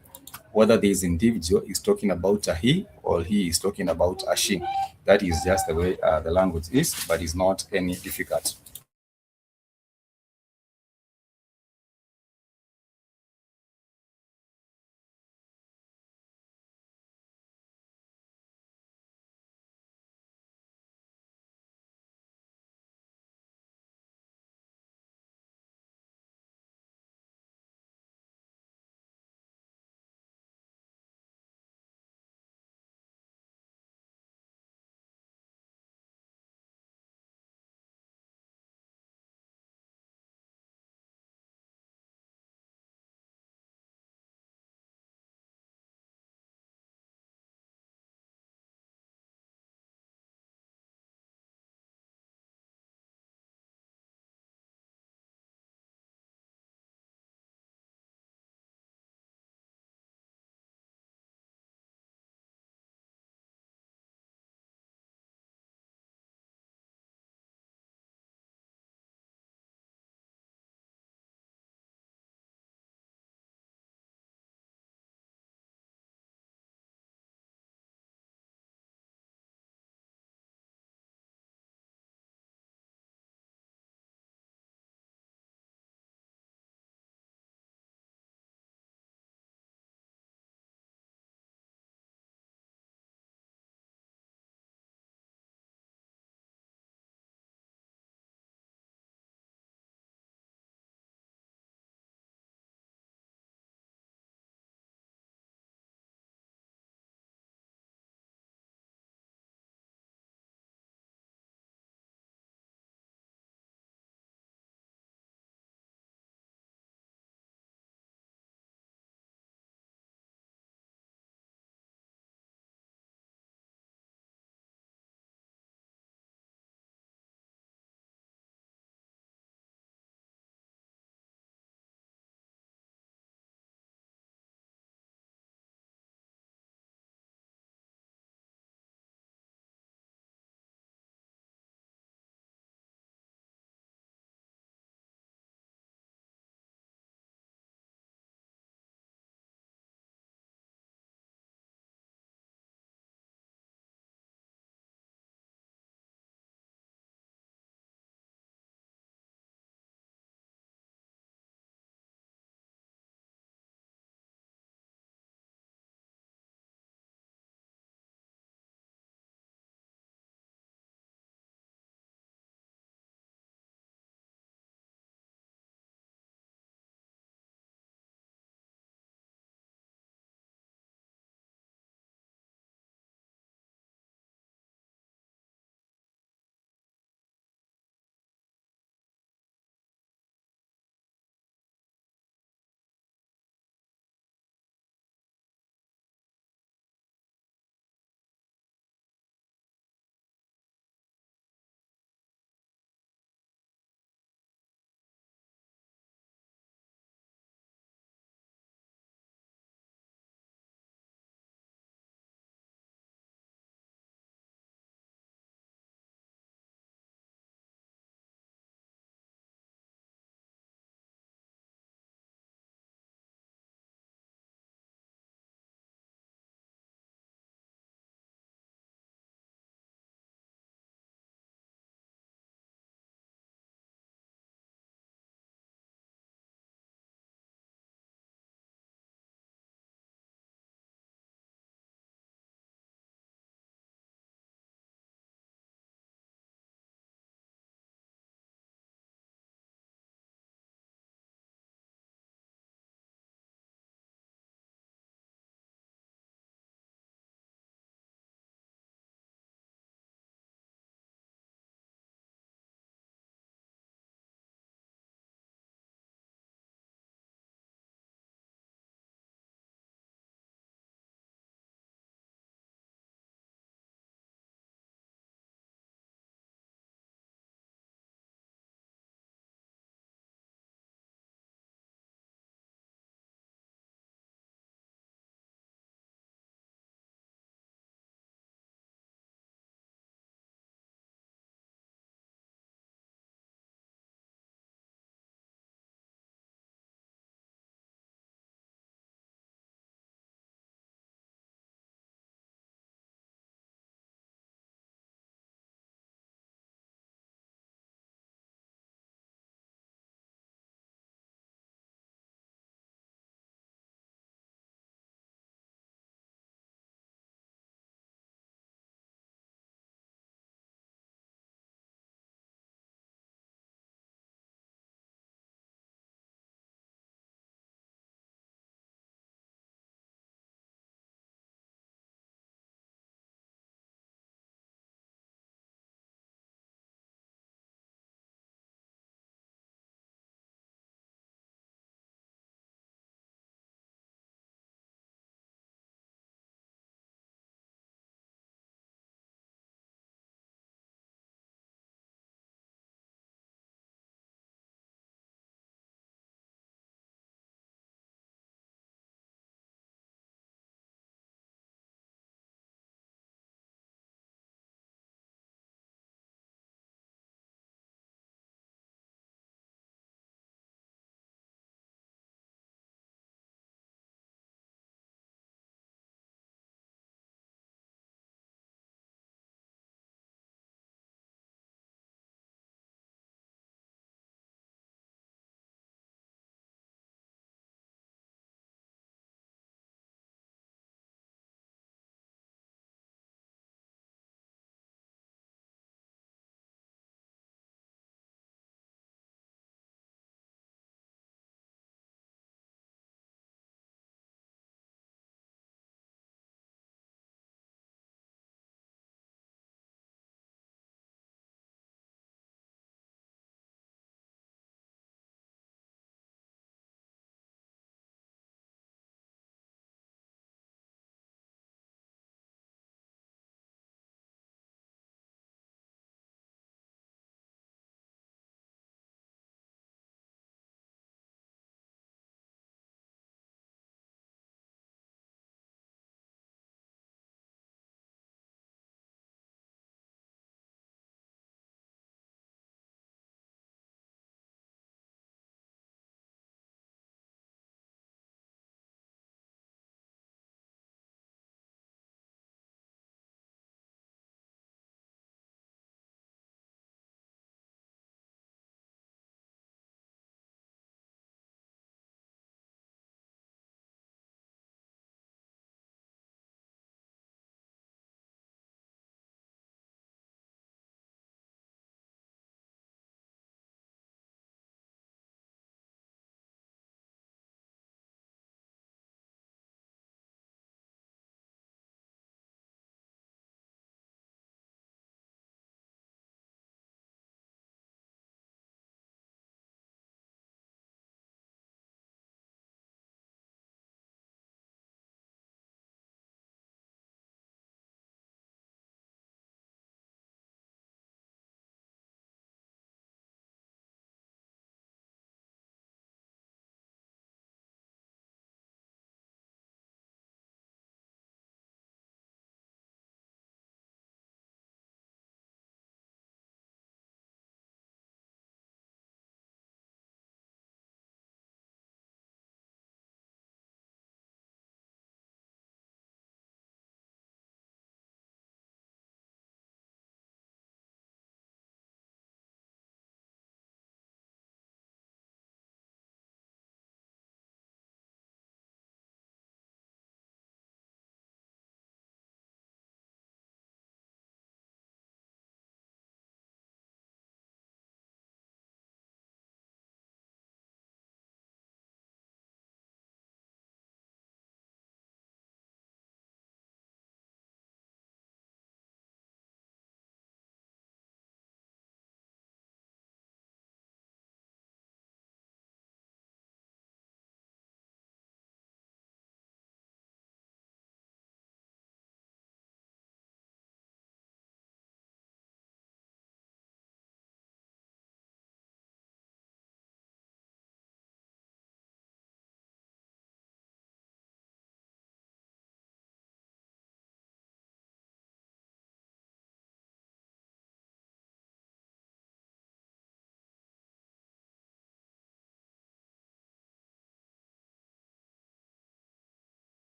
Speaker 2: whether this individual is talking about a he or he is talking about a she. That is just the way the language is, but it's not any difficult.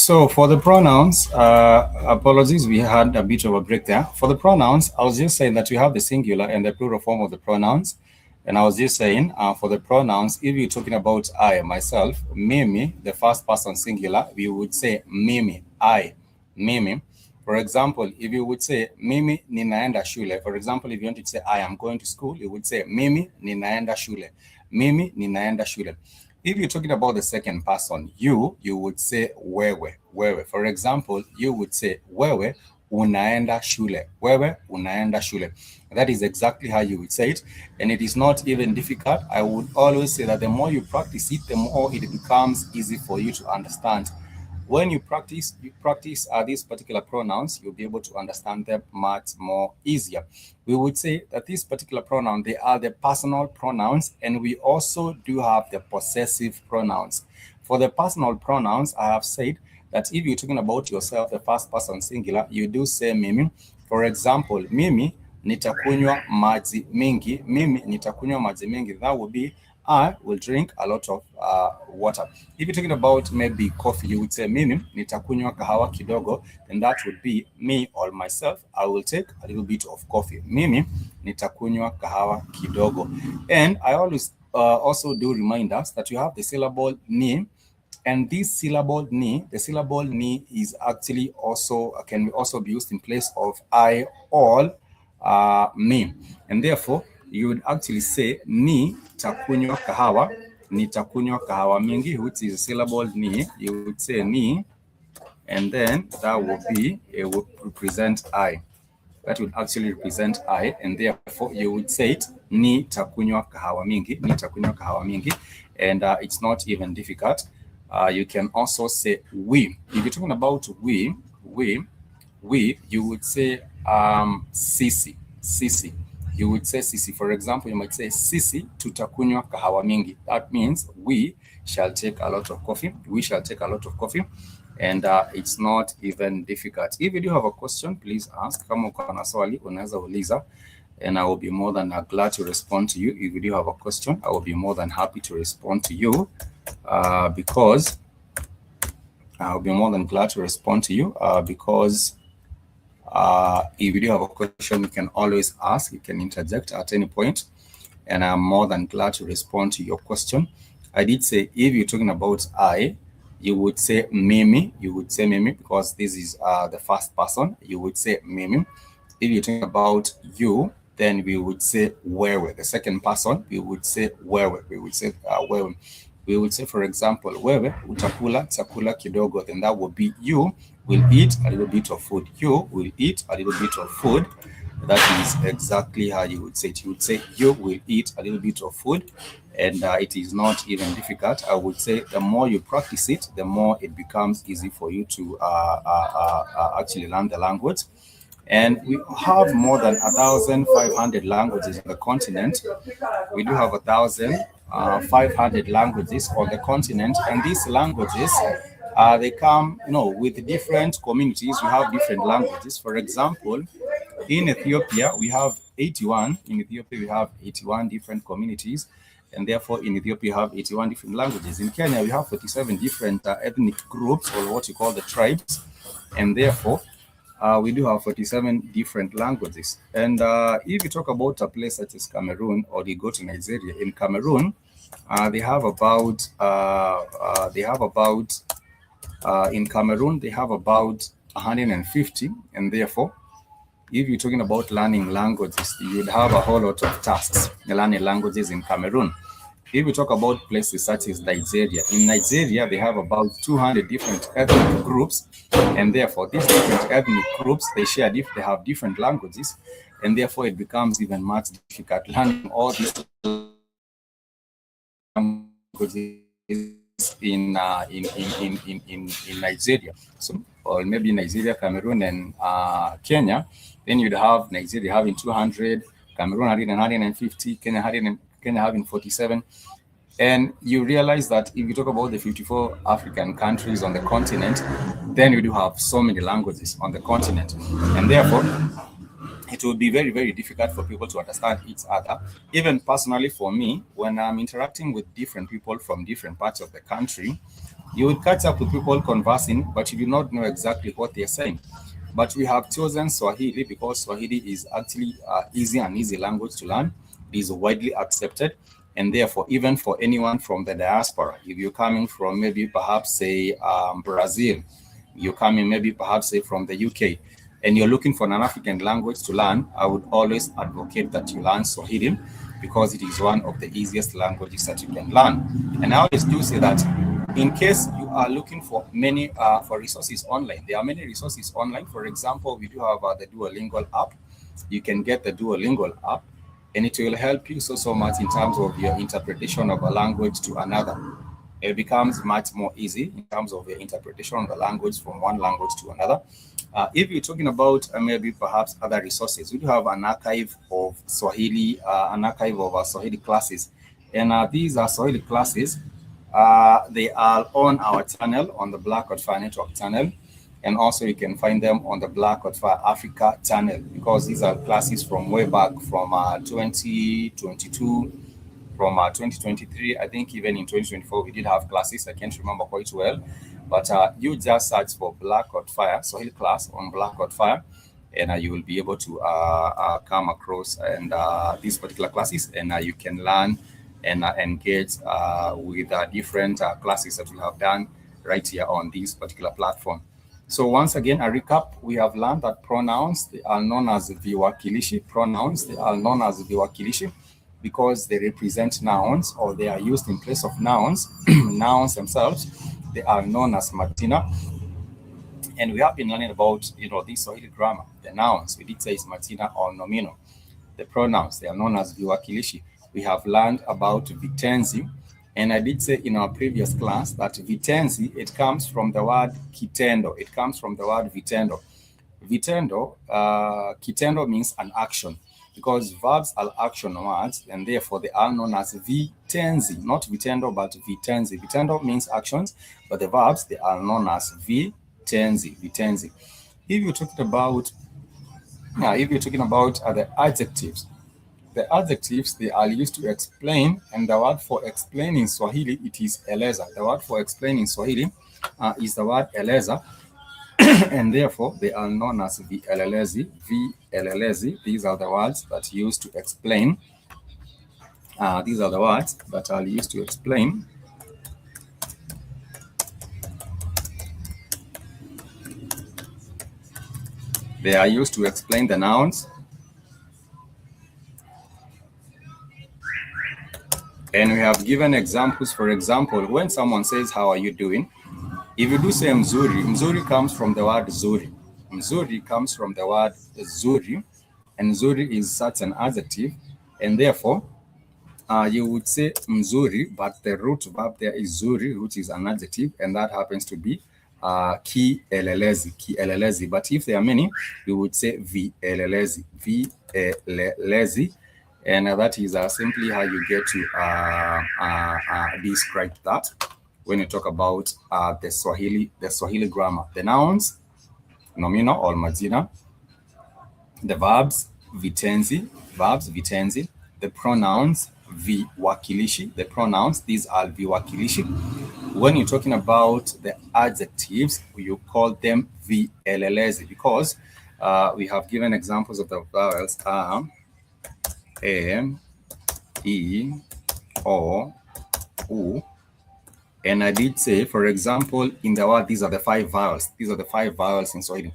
Speaker 2: So for the pronouns, apologies, we had a bit of a break there. For the pronouns, I was just saying that you have the singular and the plural form of the pronouns. And I was just saying, for the pronouns, if you're talking about I, myself, mimi, the first person singular, we would say mimi, I, mimi. For example, if you would say mimi ninaenda shule, for example, if you want to say I am going to school, you would say mimi ninaenda shule, mimi ninaenda shule. If you're talking about the second person, you would say wewe, wewe. For example, you would say wewe unaenda shule, wewe unaenda shule. That is exactly how you would say it, and it is not even difficult. I would always say that the more you practice it, the more it becomes easy for you to understand. When you practice these particular pronouns, you'll be able to understand them much more easier. We would say that these particular pronouns, they are the personal pronouns, and we also do have the possessive pronouns. For the personal pronouns, I have said that if you're talking about yourself, the first person singular, you do say mimi. For example, mimi nitakunywa maji mingi, mimi nitakunywa maji mingi. That would be I will drink a lot of water. If you're talking about maybe coffee, you would say mimi nitakunywa kahawa kidogo, then that would be me or myself. I will take a little bit of coffee. Mimi nitakunywa kahawa kidogo. And I always also do remind us that you have the syllable ni, and this syllable ni, the syllable ni is actually also can also be used in place of I, all, me, and therefore you would actually say ni takunywa kahawa, ni takunywa kahawa mingi, which is a syllable ni. You would say ni, and then that would be, it would represent I. That would actually represent I, and therefore you would say it ni takunywa kahawa mingi, ni takunywa kahawa mingi, and it's not even difficult. You can also say we. If you're talking about we, you would say sisi, sisi. You would say sisi. For example, you might say sisi tutakunywa kahawa mingi. That means we shall take a lot of coffee. We shall take a lot of coffee. And it's not even difficult. If you do have a question, please ask. Kama uko na swali, unaweza uliza, and I will be more than glad to respond to you. If you do have a question, I will be more than happy to respond to you, because I'll be more than glad to respond to you, because if you do have a question, you can always ask, you can interject at any point, and I'm more than glad to respond to your question. I did say if you're talking about I, you would say mimi, you would say mimi, because this is the first person, you would say mimi. If you're talking about you, then we would say wewe. The second person, we would say wewe. We would say wewe. We would say, for example, wewe utakula chakula kidogo, then that would be you will eat a little bit of food. You will eat a little bit of food. That is exactly how you would say it. You would say you will eat a little bit of food, and it is not even difficult. I would say the more you practice it, the more it becomes easy for you to actually learn the language. And we have more than 1,500 languages on the continent. We do have 1,500 languages on the continent, and these languages, they come, with different communities. We have different languages. For example, in Ethiopia, we have 81. In Ethiopia, we have 81 different communities, and therefore in Ethiopia, we have 81 different languages. In Kenya, we have 47 different ethnic groups, or what you call the tribes, and therefore we do have 47 different languages. And if you talk about a place such as Cameroon, or you go to Nigeria, in Cameroon, they have about in Cameroon they have about 150, and therefore, if you're talking about learning languages, you'd have a whole lot of tasks learning languages in Cameroon. If we talk about places such as Nigeria, in Nigeria, they have about 200 different ethnic groups, and therefore these different ethnic groups, they have different languages, and therefore it becomes even much difficult learning all these languages in Nigeria. So, or maybe Nigeria, Cameroon, and Kenya. Then you'd have Nigeria having 200, Cameroon having 150, Kenya having 47. And you realize that if you talk about the 54 African countries on the continent, then you do have so many languages on the continent. And therefore, it will be very, very difficult for people to understand each other. Even personally for me, when I'm interacting with different people from different parts of the country, you will catch up with people conversing, but you do not know exactly what they're saying. But we have chosen Swahili because Swahili is actually easy language to learn. It is widely accepted. And therefore, even for anyone from the diaspora, if you're coming from maybe perhaps say Brazil, you're coming maybe perhaps say from the UK, and you're looking for an African language to learn, I would always advocate that you learn Swahili because it is one of the easiest languages that you can learn. And I always do say that in case you are looking for many for resources online, there are many resources online. For example, we do have the Duolingo app. You can get the Duolingo app, and it will help you so much in terms of your interpretation of a language to another. It becomes much more easy in terms of your interpretation of the language from one language to another. If you're talking about maybe perhaps other resources, we do have an archive of Swahili, Swahili classes. And these are Swahili classes. They are on our channel, on the BlackHotFire Network channel. And also you can find them on the BlackHotFire Africa channel, because these are classes from way back from 2022, from 2023. I think even in 2024, we did have classes. I can't remember quite well. But you just search for BlackHotFire, Swahili class on BlackHotFire, and you will be able to come across and these particular classes, and you can learn and engage with different classes that we have done right here on this particular platform. So once again, a recap, we have learned that pronouns, they are known as viwakilishi. Pronouns, they are known as viwakilishi because they represent nouns, or they are used in place of nouns. Nouns themselves, they are known as majina. And we have been learning about, this Swahili grammar. The nouns, we did say is majina or nomino. The pronouns, they are known as viwakilishi. We have learned about vitenzi. And I did say in our previous class that vitenzi, it comes from the word kitendo. It comes from the word vitendo. Vitendo, kitendo means an action, because verbs are action words, and therefore they are known as vitenzi, not vitendo, but vitenzi. Vitendo means actions, but the verbs, they are known as vitenzi. If you're talking about the adjectives, they are used to explain, and the word for explain in Swahili, it is eleza. The word for explain in Swahili is the word eleza, and therefore they are known as vielelezi. These are the words that are used to explain. These are the words that are used to explain. They are used to explain the nouns. And we have given examples. For example, when someone says, "How are you doing?" If you do say mzuri, mzuri comes from the word zuri. Mzuri comes from the word zuri, and zuri is such an adjective, and therefore you would say mzuri, but the root verb there is zuri, which is an adjective, and that happens to be kielelezi. But if there are many, you would say vielelezi, and that is simply how you get to describe that when you talk about the Swahili grammar. The nouns, nomino or majina. The verbs, vitenzi. The pronouns, viwakilishi. The pronouns, these are viwakilishi. When you're talking about the adjectives, you call them vielelezi, because we have given examples of the vowels E, O, U. And I did say, for example, in the word, these are the 5 vowels. These are the 5 vowels in Swahili.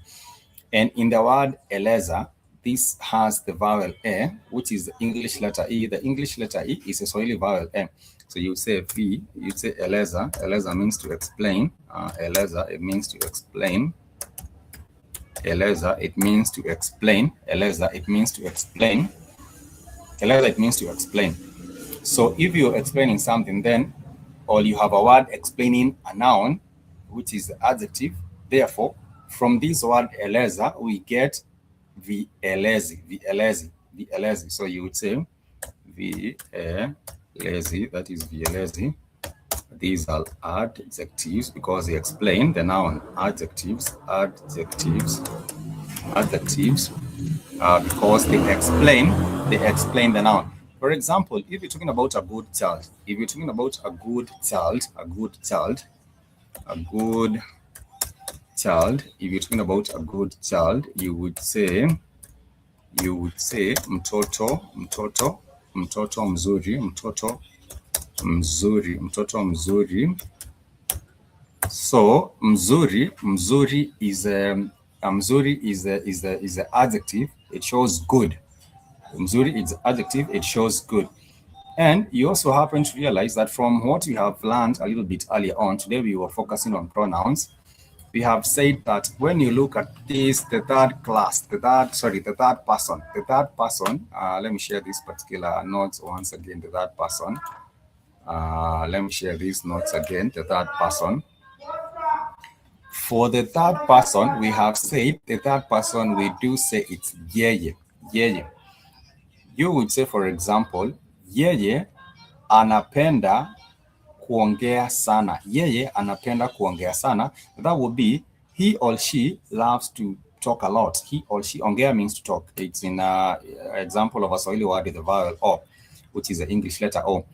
Speaker 2: And in the word eleza, this has the vowel E, which is the English letter E. The English letter E is a Swahili vowel E. So you say V, you say eleza. Eleza means to explain. Eleza, it means to explain. Eleza, it means to explain. Eleza, it means to explain. Eleza, it means to explain. So if you're explaining something, then, or you have a word explaining a noun, which is the adjective, therefore, from this word eleza, we get vielezi. So you would say vielezi, that is vielezi. These are adjectives because they explain the noun. Adjectives. because they explain the noun. For example, if you're talking about a good child, if you're talking about a good child, if you're talking about a good child, you would say mtoto mzuri, mtoto mzuri. So mzuri is a adjective. It shows good. Mzuri is adjective. It shows good. And you also happen to realize that from what we have learned a little bit earlier on, today we were focusing on pronouns. We have said that when you look at this, the third person, let me share this particular notes once again, the third person. Let me share these notes again, the third person. For the third person, we have said the third person, we do say it's yeye. You would say, for example, yeye anapenda kuongea sana. Yeye anapenda kuongea sana. That would be he or she loves to talk a lot. He or she, ongea means to talk. It's in an example of a Swahili word with the vowel O, which is the English letter O.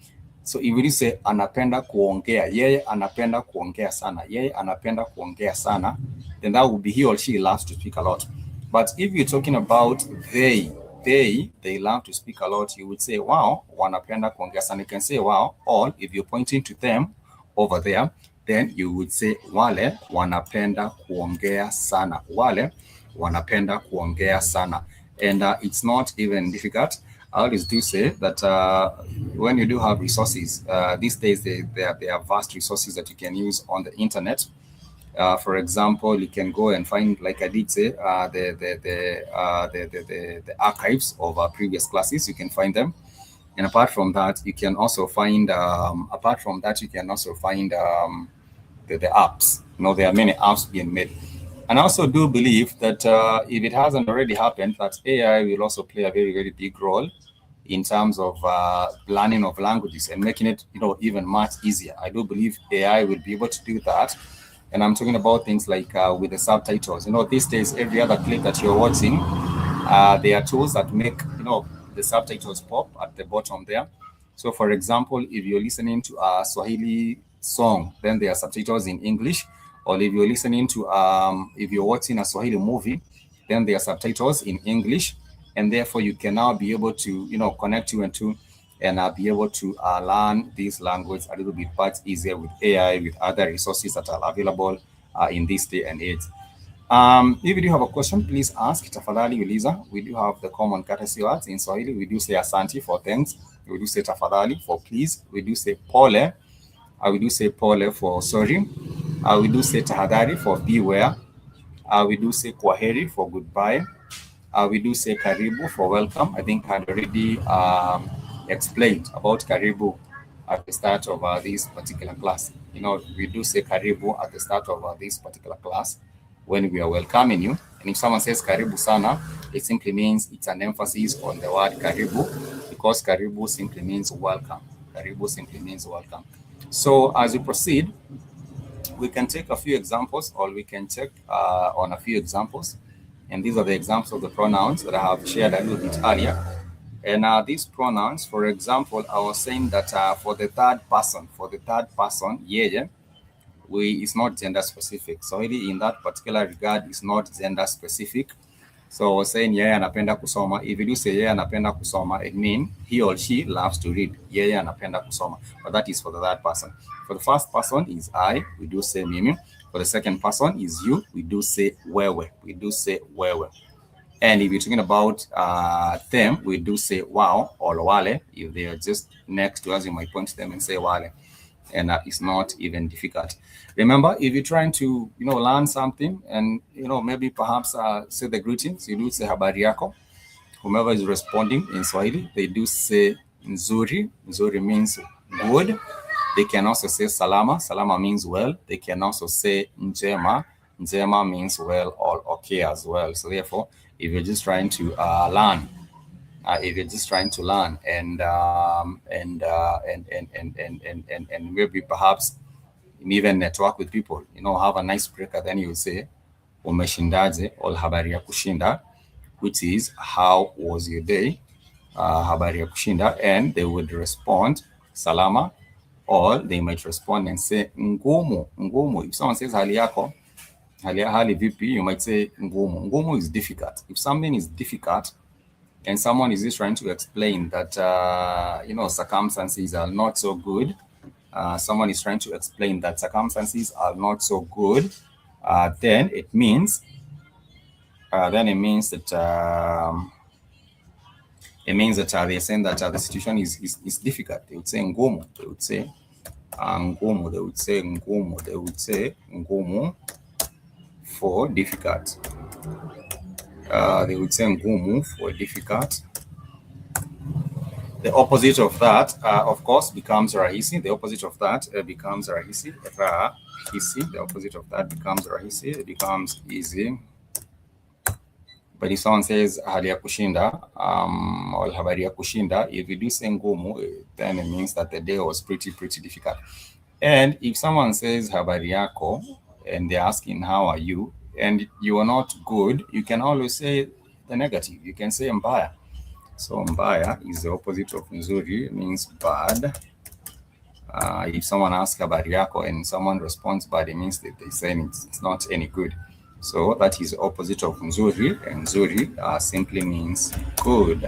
Speaker 2: So if you say anapenda kuongea, yeye anapenda kuongea sana, yeye anapenda kuongea sana, then that would be he or she loves to speak a lot. But if you're talking about they love to speak a lot, you would say wow, wanapenda kuongea sana. You can say wow, or if you're pointing to them over there, then you would say wale wanapenda kuongea sana. Wale wanapenda kuongea sana. And it's not even difficult. I always do say that when you do have resources, these days there are vast resources that you can use on the internet. For example, you can go and find, like I did say, the archives of our previous classes. You can find them, and apart from that, you can also find. The apps. You know, there are many apps being made. And I also do believe that if it hasn't already happened, that AI will also play a very, very big role in terms of learning of languages and making it, even much easier. I do believe AI will be able to do that. And I'm talking about things like with the subtitles. These days, every other clip that you're watching, there are tools that make, the subtitles pop at the bottom there. So, for example, if you're listening to a Swahili song, then there are subtitles in English. Or if you're listening to, if you're watching a Swahili movie, then there are subtitles in English. And therefore, you can now be able to, connect two and two and be able to learn this language a little bit much easier with AI, with other resources that are available in this day and age. If you do have a question, please ask. Tafadhali uliza. We do have the common courtesy words in Swahili. We do say asante for thanks. We do say tafadhali for please. We do say pole. We do say pole for sorry. We do say tahadhari for beware. We do say kwaheri for goodbye. We do say karibu for welcome. I think I had already explained about karibu at the start of this particular class. We do say karibu at the start of this particular class when we are welcoming you. And if someone says karibu sana, it simply means it's an emphasis on the word karibu, because karibu simply means welcome. Karibu simply means welcome. So as we proceed, we can take a few examples, or we can check on a few examples. And these are the examples of the pronouns that I have shared a little bit earlier. And these pronouns, for example, I was saying that for the third person, yeye, it's not gender specific. So really in that particular regard, it's not gender specific. So I was saying yeye anapenda kusoma. If you do say yeye anapenda kusoma, it means he or she loves to read. Yeye anapenda kusoma. But that is for the third person. For the first person is I, we do say mimi. For the second person is you, we do say wewe. We do say wewe. And if you're talking about them, we do say wow or wale. If they are just next to us, you might point to them and say wale. And it's not even difficult. Remember, if you're trying to, learn something and, maybe perhaps say the greetings, you do say habari yako. Whomever is responding in Swahili, they do say nzuri. Nzuri means good. They can also say salama. Salama means well. They can also say njema. Njema means well or okay as well. So therefore, if you're just trying to learn, and maybe perhaps even network with people, have a nice breaker, then you say umeshindaje or habari ya kushinda. which is how was your day, habari ya kushinda, and they would respond salama, or they might respond and say ngumu, ngumu. If someone says hali yako, hali vipi, you might say ngumu. Ngumu is difficult. If something is difficult and someone is just trying to explain that circumstances are not so good, someone is trying to explain that circumstances are not so good, then it means that they're saying that the situation is difficult. They would say ngumu. They would say ngumu. They would say ngumu. They would say ngumu for difficult. They would say ngumu for difficult. The opposite of that, of course, becomes rahisi. The opposite of that becomes rahisi. Rahisi. The opposite of that becomes rahisi. It becomes easy. But if someone says hali ya kushinda, or habari ya kushinda, if you do say ngumu, then it means that the day was pretty difficult. And if someone says habari yako, and they're asking how are you, and you are not good, you can always say the negative. You can say mbaya. So mbaya is the opposite of nzuri, it means bad. If someone asks habari yako and someone responds bad, it means that they're saying it's not any good. So that is the opposite of nzuri, and nzuri simply means good.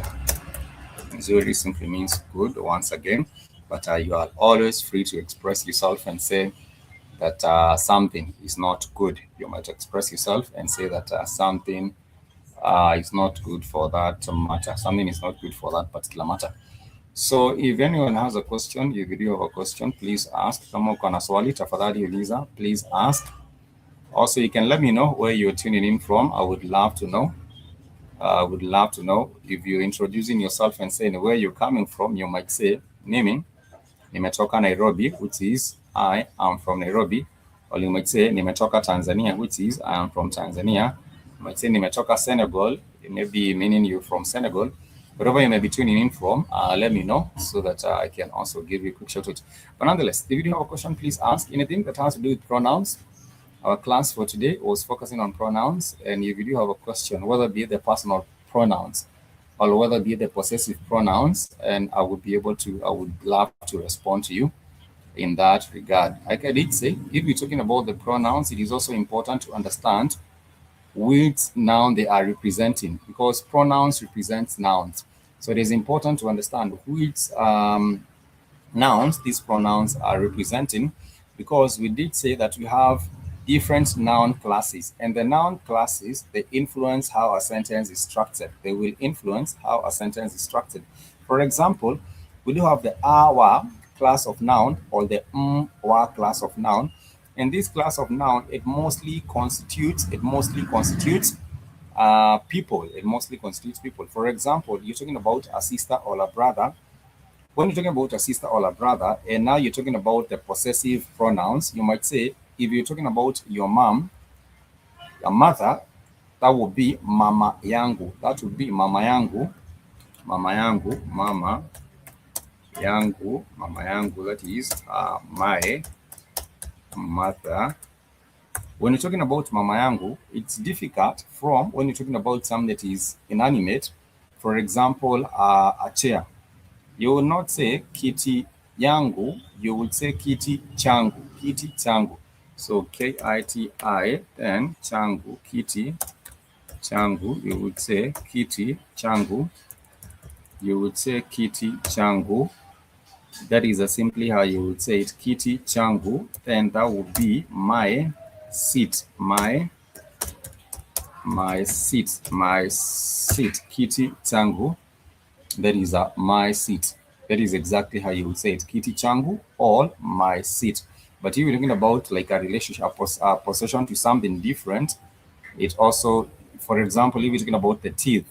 Speaker 2: Nzuri simply means good once again, but you are always free to express yourself and say that something is not good. You might express yourself and say that something is not good for that matter. Something is not good for that particular matter. So if anyone has a question, if you do have a question, please ask. Kama uko na swali, tafadhali uliza, please ask. Also, you can let me know where you're tuning in from. I would love to know. I would love to know. If you're introducing yourself and saying where you're coming from, you might say, naming, nimetoka Nairobi, which is I am from Nairobi. Or you might say, nimetoka Tanzania, which is I am from Tanzania. You might say, nimetoka Senegal, it may be meaning you're from Senegal. Wherever you may be tuning in from, let me know so that I can also give you a quick shout out. But nonetheless, if you do have a question, please ask. Anything that has to do with pronouns. Our class for today was focusing on pronouns, and if you do have a question, whether it be the personal pronouns or whether it be the possessive pronouns, and I would love to respond to you in that regard. Like I did say, if we're talking about the pronouns, it is also important to understand which noun they are representing, because pronouns represent nouns. So it is important to understand which nouns these pronouns are representing, because we did say that we have different noun classes, and the noun classes, they influence how a sentence is structured. They will influence how a sentence is structured. For example, we do have the awa class of noun, or the wa class of noun, and this class of noun, it mostly constitutes people. It mostly constitutes people. For example, you're talking about a sister or a brother. When you're talking about a sister or a brother, and now you're talking about the possessive pronouns, you might say, if you're talking about your mom, your mother, that would be mama yangu. That would be mama yangu. Mama yangu, mama yangu, mama yangu. That is my mother. When you're talking about mama yangu, it's difficult from when you're talking about something that is inanimate. For example, a chair. You will not say kiti yangu, you will say kiti changu, kiti changu. So K-I-T-I, then changu, kiti changu, you would say kiti changu. You would say kiti changu. That is simply how you would say it, kiti changu. Then that would be my seat, my seat, kiti changu. That is my seat. That is exactly how you would say it, kiti changu or my seat. But if you're talking about like a relationship, a possession to something different, it also, for example, if you're talking about the teeth,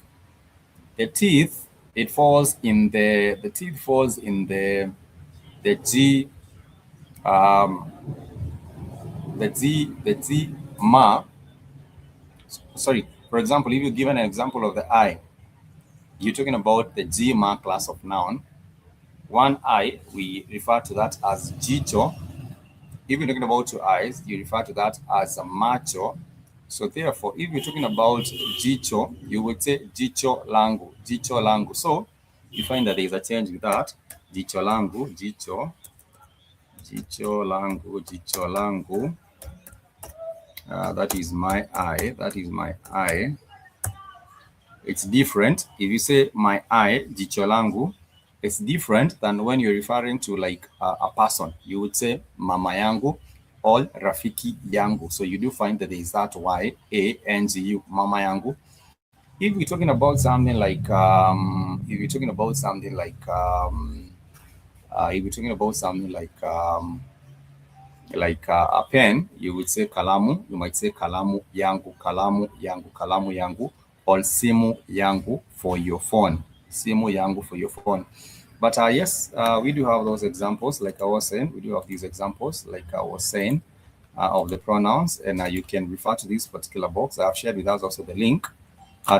Speaker 2: it falls in the teeth falls in the G, the G ma. Sorry, for example, if you give an example of the eye, you're talking about the G ma class of noun. One eye, we refer to that as jicho. If you're talking about two eyes, you refer to that as a macho. So therefore, if you're talking about jicho, you would say jicho langu, jicho langu. So you find that there is a change with that. Jicho langu, jicho, jicho langu, jicho langu. That is my eye. That is my eye. It's different. If you say my eye, jicho langu, it's different than when you're referring to like a person. You would say mama yangu or rafiki yangu. So you do find that there is that Y, A, N, G, U, mama yangu. If you're talking about something like, if you're talking about something like, if you're talking about something like a pen, you would say kalamu. You might say kalamu yangu, kalamu yangu, kalamu yangu, or simu yangu for your phone. Simu yangu for your phone. But yes, we do have those examples, like I was saying. We do have these examples, like I was saying, of the pronouns, and you can refer to this particular box. I have shared with us also the link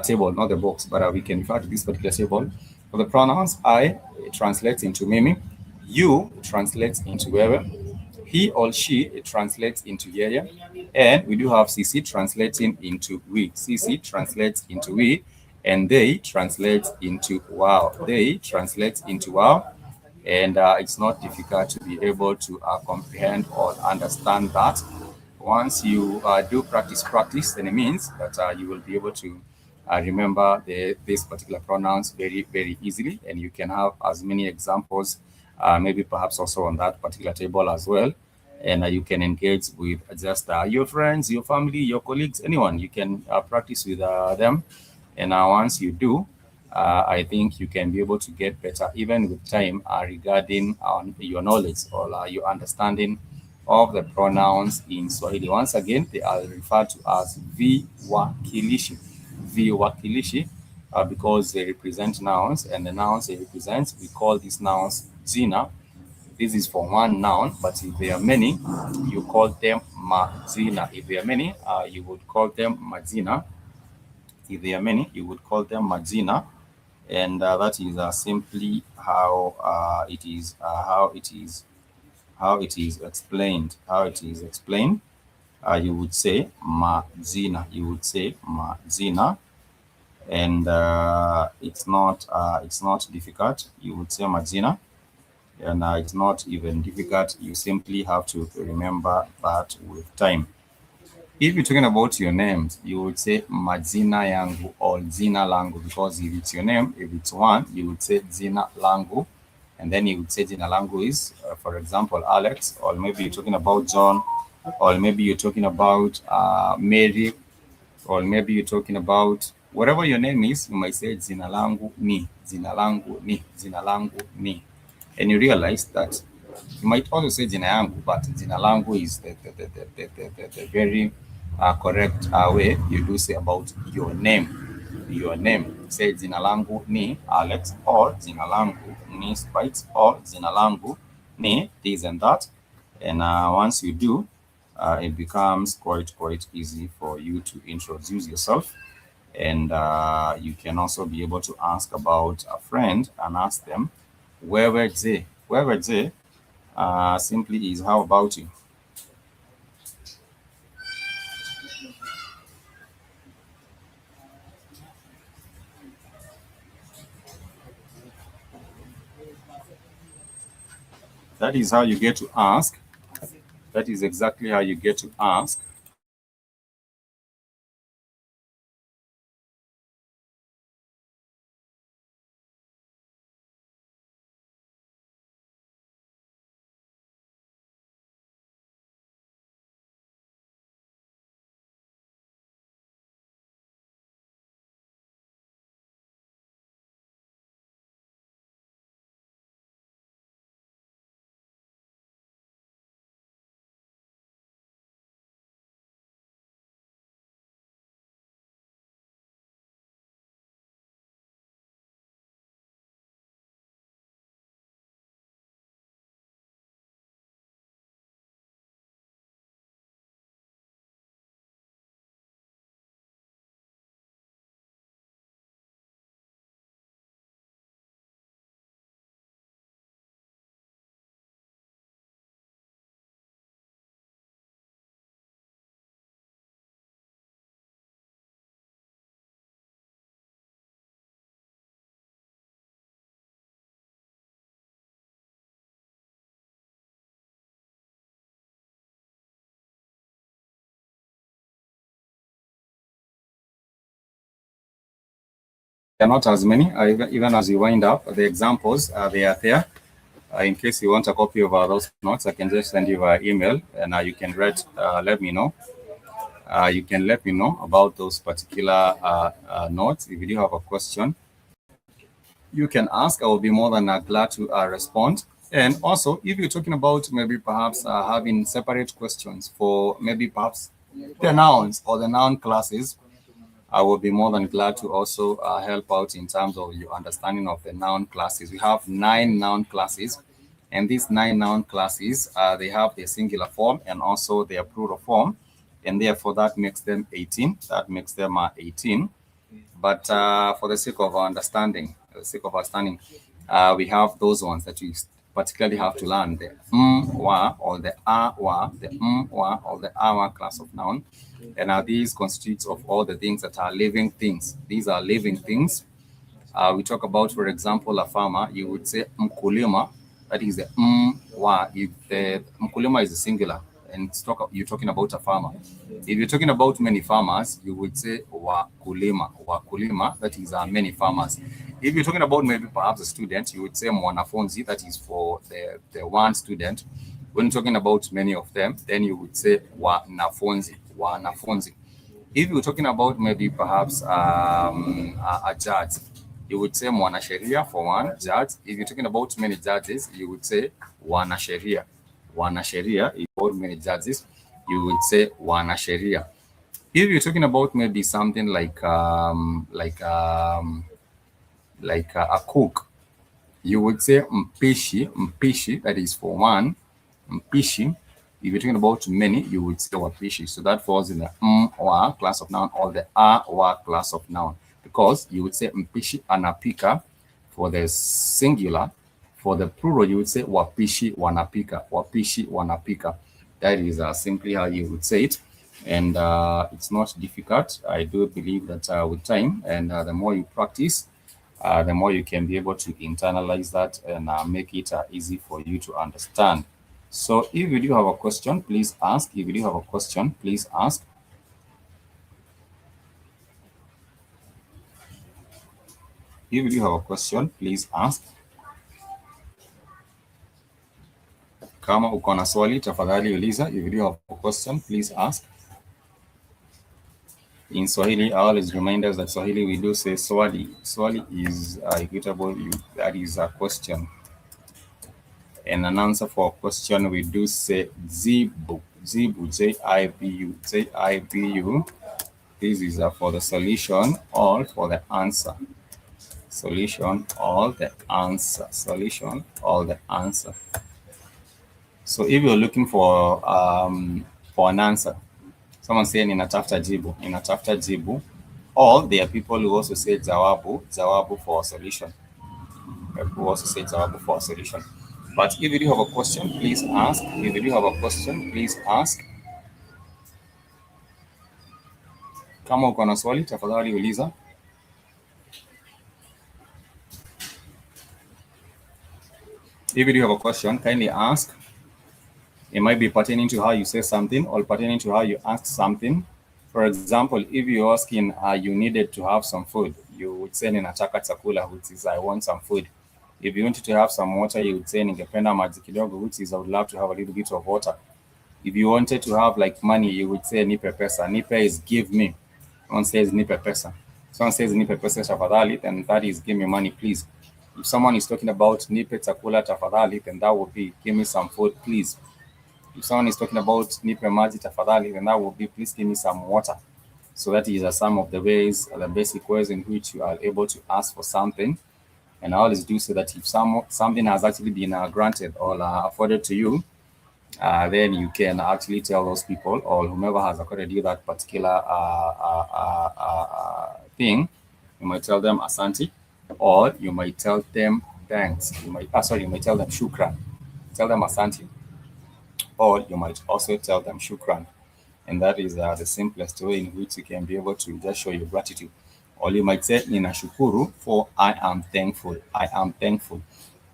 Speaker 2: table, not the box, but we can refer to this particular table. For the pronouns, I translates into Mimi, you translates into Wewe, he or she translates into Yeye, and we do have CC translating into we. CC translates into we, and they translate into wow. They translate into wow, and it's not difficult to be able to comprehend or understand that. Once you do practice, then it means that you will be able to remember these particular pronouns very easily, and you can have as many examples, maybe perhaps also on that particular table as well. And you can engage with just your friends, your family, your colleagues, anyone. You can practice with them, and once you do, I think you can be able to get better even with time regarding your knowledge or your understanding of the pronouns in Swahili. Once again, they are referred to as viwakilishi. Viwakilishi because they represent nouns, and the nouns they represent, we call these nouns jina. This is for one noun, but if there are many, you call them mazina. If there are many, you would call them mazina. If there are many, you would call them mazina, and that is simply how it is. How it is explained. How it is explained. You would say mazina. You would say mazina, and it's not difficult. You would say mazina, and it's not even difficult. You simply have to remember that with time. If you're talking about your names, you would say majina yangu or zina langu, because if it's your name, if it's one, you would say zina langu, and then you would say zina langu is, for example, Alex, or maybe you're talking about John, or maybe you're talking about Mary, or maybe you're talking about whatever your name is. You might say zina langu ni, zina langu ni, zina langu ni, and you realize that you might also say jina yangu, but jina langu is the very correct way you do say about your name. Your name. Say jina langu ni Alex, or jina langu ni Spikes, or jina langu ni this and that. And once you do, it becomes quite easy for you to introduce yourself. And you can also be able to ask about a friend and ask them, where were they? Where were they? Simply is how about you? That is how you get to ask. That is exactly how you get to ask. are not as many. Even as you wind up, the examples, they are there. In case you want a copy of those notes, I can just send you an email, and you can let me know. You can let me know about those particular notes. If you do have a question, you can ask. I will be more than glad to respond. And also, if you're talking about maybe perhaps having separate questions for maybe perhaps the nouns or the noun classes, I will be more than glad to also help out in terms of your understanding of the noun classes. We have 9 noun classes, and these 9 noun classes, they have the singular form and also their plural form, and therefore that makes them 18. That makes them 18. But for the sake of understanding, we have those ones that you particularly have to learn: the wa or the wa, the wa or the wa class of noun. And these constitutes of all the things that are living things. These are living things. We talk about, for example, a farmer. You would say mkulima. That is the wa. If the mkulima is a singular, and you're talking about a farmer. If you're talking about many farmers, you would say wakulima. Wakulima, that is many farmers. If you're talking about maybe perhaps a student, you would say mwanafunzi. That is for the one student. When you're talking about many of them, then you would say wanafunzi. Wanafunzi. If you're talking about maybe perhaps a judge, you would say mwanasheria for one judge. If you're talking about many judges, you would say wanasheria. Wanasheria. If you're many judges, you would say wanasheria. If you're talking about maybe something like a cook, you would say mpishi. Mpishi, that is for one. Mpishi. If you're talking about many, you would say wapishi. So that falls in the wa class of noun or the wa class of noun, because you would say mpishi anapika for the singular. For the plural, you would say wapishi wanapika. Wapishi wanapika. That is simply how you would say it. And it's not difficult. I do believe that with time and the more you practice, the more you can be able to internalize that and make it easy for you to understand. So if you do have a question, please ask. If you do have a question, please ask. If you do have a question, please ask. Kama uko na swali, tafadhali uliza. If you do have a question, please ask. In Swahili, I always remind us that Swahili, we do say swali. Swali is equitable, that is a question. And an answer for a question, we do say zibu. Zibu, J-I-B-U. J-I-B-U. This is for the solution or for the answer. Solution or the answer. Solution or the answer. So if you're looking for an answer, someone saying ninatafuta jibu, ninatafuta jibu, or there are people who also say jawabu, jawabu for a solution. Who also say jawabu for a solution. But if you do have a question, please ask. If you do have a question, please ask. Kama uko na swali, tafadhali uliza. If you do have a question, kindly ask. It might be pertaining to how you say something or pertaining to how you ask something. For example, if you're asking you needed to have some food, you would say ninataka chakula, which is I want some food. If you wanted to have some water, you would say ningependa maji kidogo, which is I would love to have a little bit of water. If you wanted to have like money, you would say nipe pesa. Nipe is give me. Someone says nipe pesa. Someone says nipe pesa tafadhali, then that is give me money, please. If someone is talking about nipe chakula tafadhali, then that would be give me some food, please. If someone is talking about nipe maji tafadhali, then that would be please give me some water. So that is some of the ways, the basic ways in which you are able to ask for something. And I always do say that if something has actually been granted or afforded to you, then you can actually tell those people or whomever has accorded you that particular thing. You might tell them asante, or you might tell them thanks. You might tell them shukran. Tell them asante, or you might also tell them shukran. And that is the simplest way in which you can be able to just show your gratitude. Or you might say ninashukuru for I am thankful. I am thankful.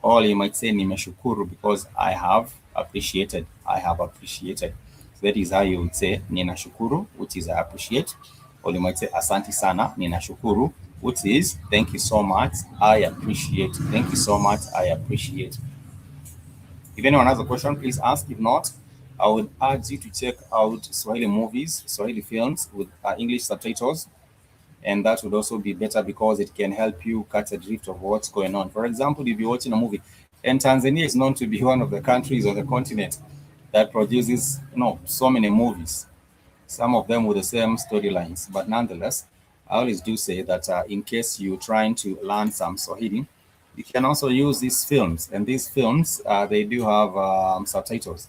Speaker 2: Or you might say nimeshukuru because I have appreciated. I have appreciated. So that is how you would say ninashukuru, which is I appreciate. Or you might say asante sana, ninashukuru,
Speaker 3: which is thank you so much, I appreciate. Thank you so much, I appreciate. If anyone has a question, please ask. If not, I would urge you to check out Swahili movies, Swahili films with English subtitles, and that would also be better because it can help you catch a drift of what's going on. For example, if you're watching a movie, and Tanzania is known to be one of the countries on the continent that produces, so many movies, some of them with the same storylines. But nonetheless, I always do say that in case you're trying to learn some Swahili, you can also use these films. And these films, they do have subtitles.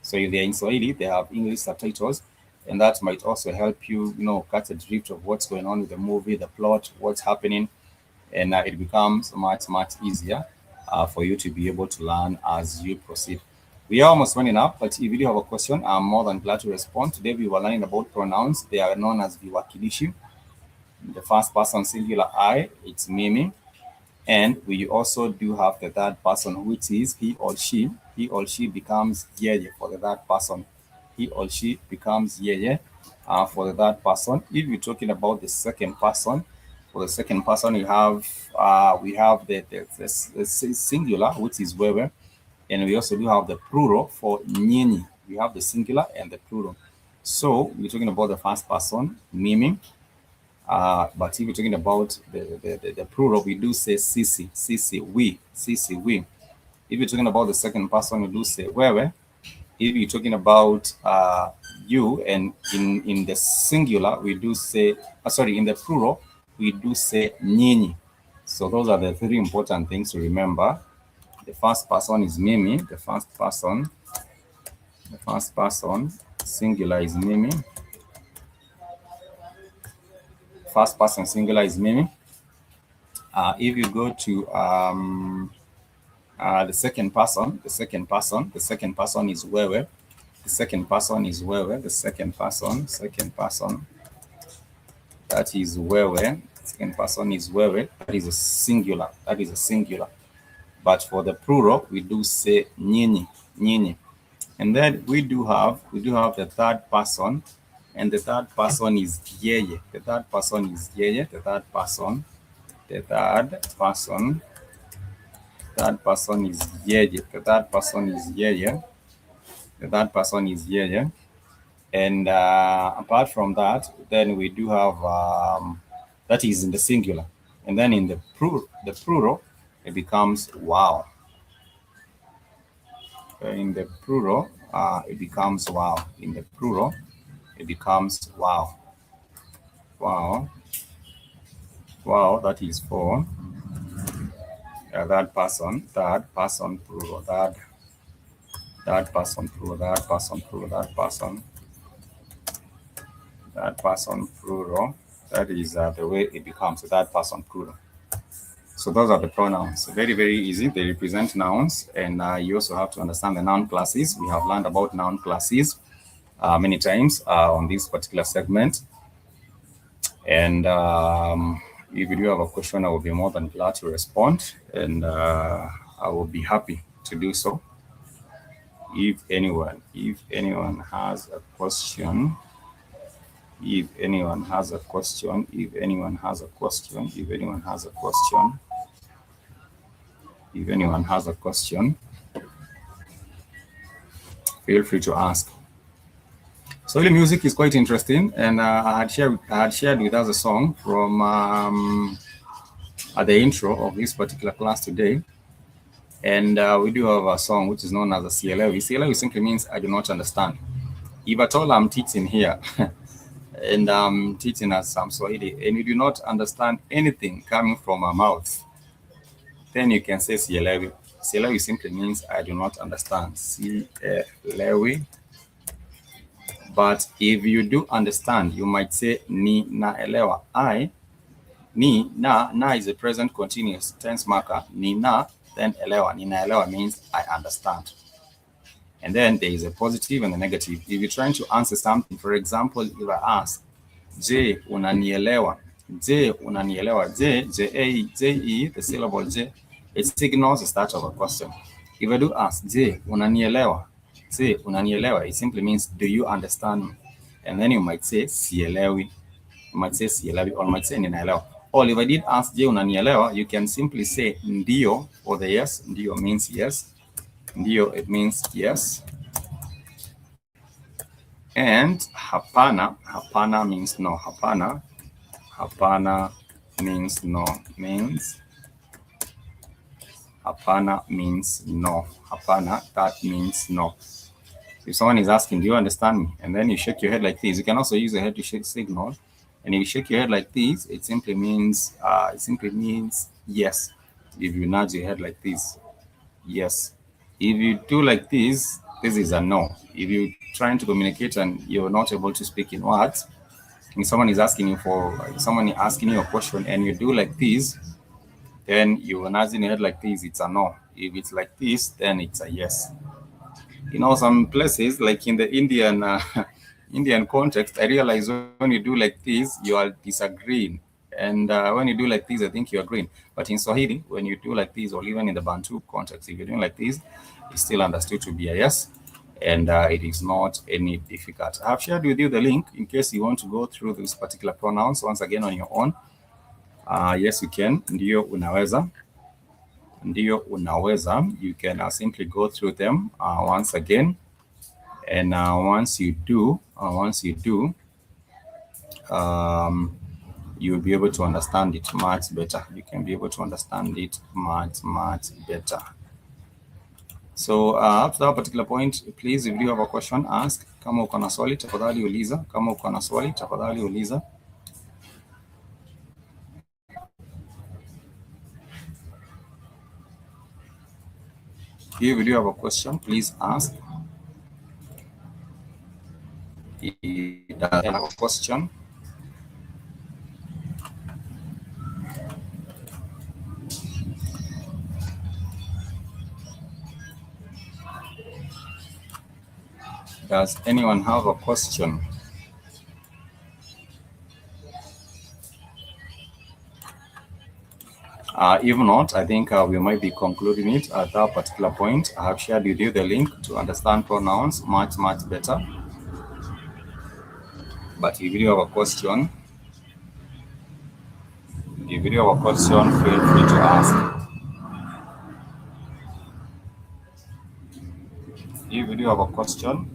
Speaker 3: So if they're in Swahili, they have English subtitles. And that might also help you, catch a drift of what's going on with the movie, the plot, what's happening. And it becomes much, much easier for you to be able to learn as you proceed. We are almost running up, but if you do have a question, I'm more than glad to respond. Today we were learning about pronouns. They are known as viwakilishi. The first person singular I, it's Mimi. And we also do have the third person, which is he or she. He or she becomes yeye for the third person. He or she becomes yeye for the third person. If you're talking about the second person, for the second person, we have the singular, which is wewe, and we also do have the plural for nyinyi. We have the singular and the plural. So we're talking about the first person, mimi. But if you're talking about the plural, we do say sisi, sisi, we. If you're talking about the second person, we do say wewe. If you're talking about you, and in the singular, we do say, in the plural, we do say nyinyi. So those are the three important things to remember. The first person is Mimi. The first person singular is Mimi. First person singular is Mimi. If you go to the second person is Wewe. The second person is Wewe. The second person, that is Wewe. Second person is Wewe. That is a singular. But for the plural, we do say nyinyi. And then we do have the third person, and the third person is yeye. The third person is yeye. The third person is yeye. The third person is yeye. And apart from that, then we do have that is in the singular, and then in the plural, it becomes wow. In the plural, it becomes wow. In the plural, it becomes wow. Wow, that is for third person plural, third person plural, third person plural. That is the way it becomes a third person plural. So those are the pronouns. Very, very easy. They represent nouns, and you also have to understand the noun classes. We have learned about noun classes many times on this particular segment. And if you do have a question, I will be more than glad to respond, and I will be happy to do so. If anyone has a question, if anyone has a question, feel free to ask. So the music is quite interesting, and I had shared with us a song from at the intro of this particular class today. And we do have a song which is known as a CLW. CLW simply means I do not understand. If at all I'm teaching here, and I'm teaching us some Swahili, and you do not understand anything coming from my mouth, then you can say CLW. CLW simply means I do not understand. CLW. But if you do understand, you might say ni naelewa. Ni na is a present continuous tense marker. Ni na, then elewa. Ni naelewa means I understand. And then there is a positive and a negative. If you're trying to answer something, for example, if I ask, Je unanielewa? Je unanielewa? J-E, the syllable J, it signals the start of a question. If I do ask, Je unanielewa? Je unanielewa? It simply means, do you understand me? And then you might say sielewi. You might say sielewi, or might say ninaelewa. Or if I did ask je unanielewa, you can simply say ndio for the yes. Ndio means yes. Ndio, it means yes. And hapana, hapana means no. Hapana, hapana means no. Hapana means no. Hapana, that means no. If someone is asking, do you understand me? And then you shake your head like this. You can also use the head to shake signal. And if you shake your head like this, it simply means yes. If you nudge your head like this, yes. If you do like this is a no. If you're trying to communicate and you're not able to speak in words, if someone is asking you a question and you do like this, then you nudge your head like this, it's a no. If it's like this, then it's a yes. You know, some places like in the Indian context, I realize when you do like this, you are disagreeing. And when you do like this, I think you're agreeing. But in Swahili, when you do like this, or even in the Bantu context, if you're doing like this, it's still understood to be a yes. And it is not any difficult. I have shared with you the link in case you want to go through these particular pronouns once again on your own. Yes, you can. Ndio unaweza. Ndio unaweza. You can simply go through them once again. And once you do, you'll be able to understand it much better. You can be able to understand it much better. So up to that particular point, please, if you have a question, ask. Kama uko na swali, tafadhali uliza. Kama uko na swali, tafadhali uliza. If you have a question, please ask. If you have a question, does anyone have a question? If not, I think we might be concluding it at that particular point. I have shared with you the link to understand pronouns much better. But if you have a question, feel free to ask. If you have a question,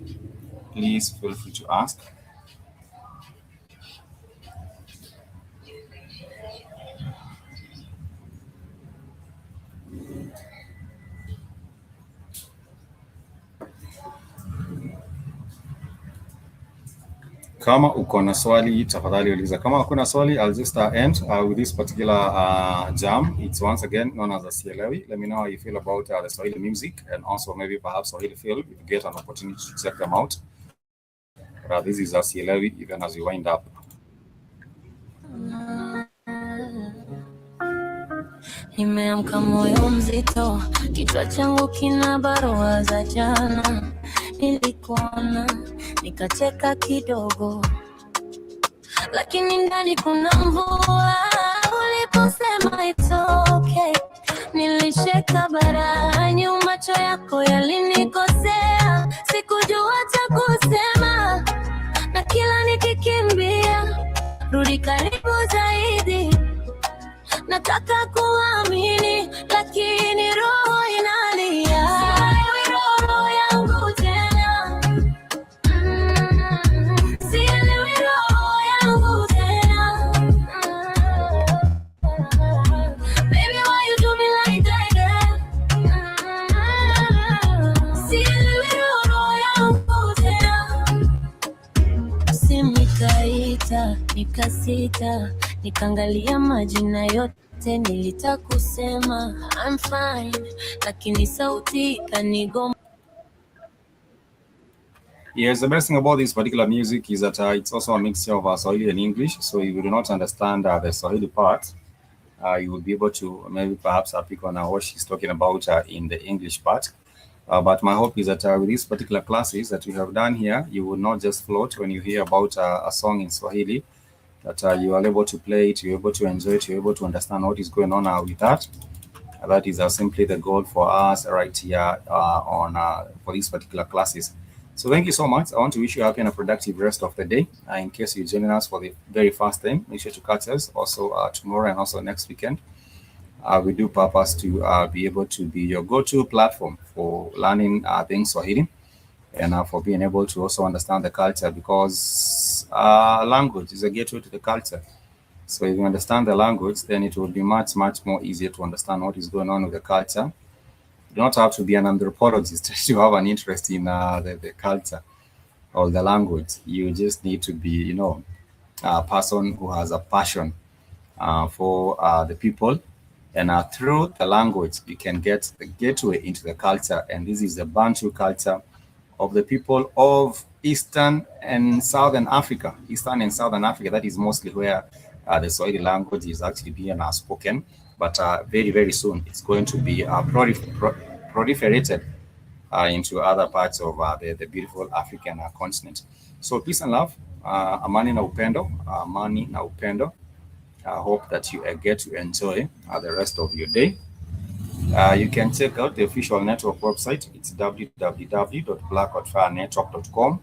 Speaker 3: please feel free to ask. Kama uko na swali, tafadhali uliza. Kama hakuna swali, I'll just end with this particular jam. It's once again known as a Sielewi. Let me know how you feel about the Swahili music, and also maybe perhaps Swahili film, if you get an opportunity to check them out. This is a Sielewi, even as we wind up.
Speaker 1: Nimeamka moyo mzito, kichwa changu kina barua za jana. Nilikuona, nikacheka kidogo, lakini ndani kuna mvua. Uliposema it's okay, nilisheka barani, macho yako yalinikosea. Sikujua cha kusema, na kila nikikimbia, rudi karibu zaidi. Nataka kuamini, lakini roho inalia. Roho yangu tena. Sielewi roho yangu tena. Baby, why you do me like that? Sielewi roho yangu tena. Simu ikaita, nikasita, nikaangalia majina yote. Nilitakusema I'm fine, lakini sauti kanigoma.
Speaker 3: Yes, the best thing about this particular music is that it's also a mixture of Swahili and English. So if you do not understand the Swahili part, you will be able to maybe perhaps pick on what she's talking about in the English part. But my hope is that with these particular classes that we have done here, you will not just float when you hear about a song in Swahili, that you are able to play it, you're able to enjoy it, you're able to understand what is going on with that. That is simply the goal for us right here for these particular classes. So thank you so much. I want to wish you a happy and a productive rest of the day. In case you're joining us for the very first time, make sure to catch us also tomorrow and also next weekend. We do purpose to be able to be your go-to platform for learning things Swahili and for being able to also understand the culture, because language is a gateway to the culture. So if you understand the language, then it will be much, much more easier to understand what is going on with the culture. You don't have to be an anthropologist to have an interest in the culture or the language. You just need to be, you know, a person who has a passion for the people. And through the language, you can get the gateway into the culture. And this is the Bantu culture of the people of Eastern and Southern Africa. Eastern and Southern Africa, that is mostly where the Swahili language is actually being spoken. But very, very soon, it's going to be proliferated into other parts of the beautiful African continent. So peace and love, amani na upendo, amani na upendo. I hope that you get to enjoy the rest of your day. You can check out the official network website. It's www.BlackHotFireNetwork.com.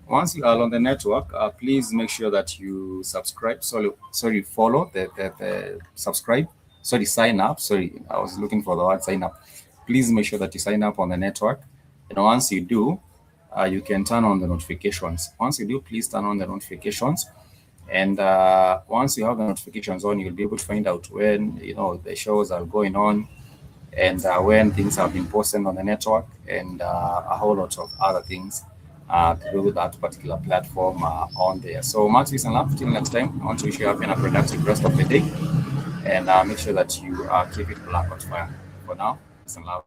Speaker 3: Once you are on the network, please make sure that you subscribe. Follow the subscribe. Sign up. I was looking for the word sign up. Please make sure that you sign up on the network. And once you do, you can turn on the notifications. Once you do, please turn on the notifications. And once you have the notifications on, you'll be able to find out when, you know, the shows are going on, and when things have been posted on the network, and a whole lot of other things to do with that particular platform on there. So much peace and love. Till next time, I want to wish you a happy and a productive rest of the day, and make sure that you keep it BlackHotFire. For now, peace and love.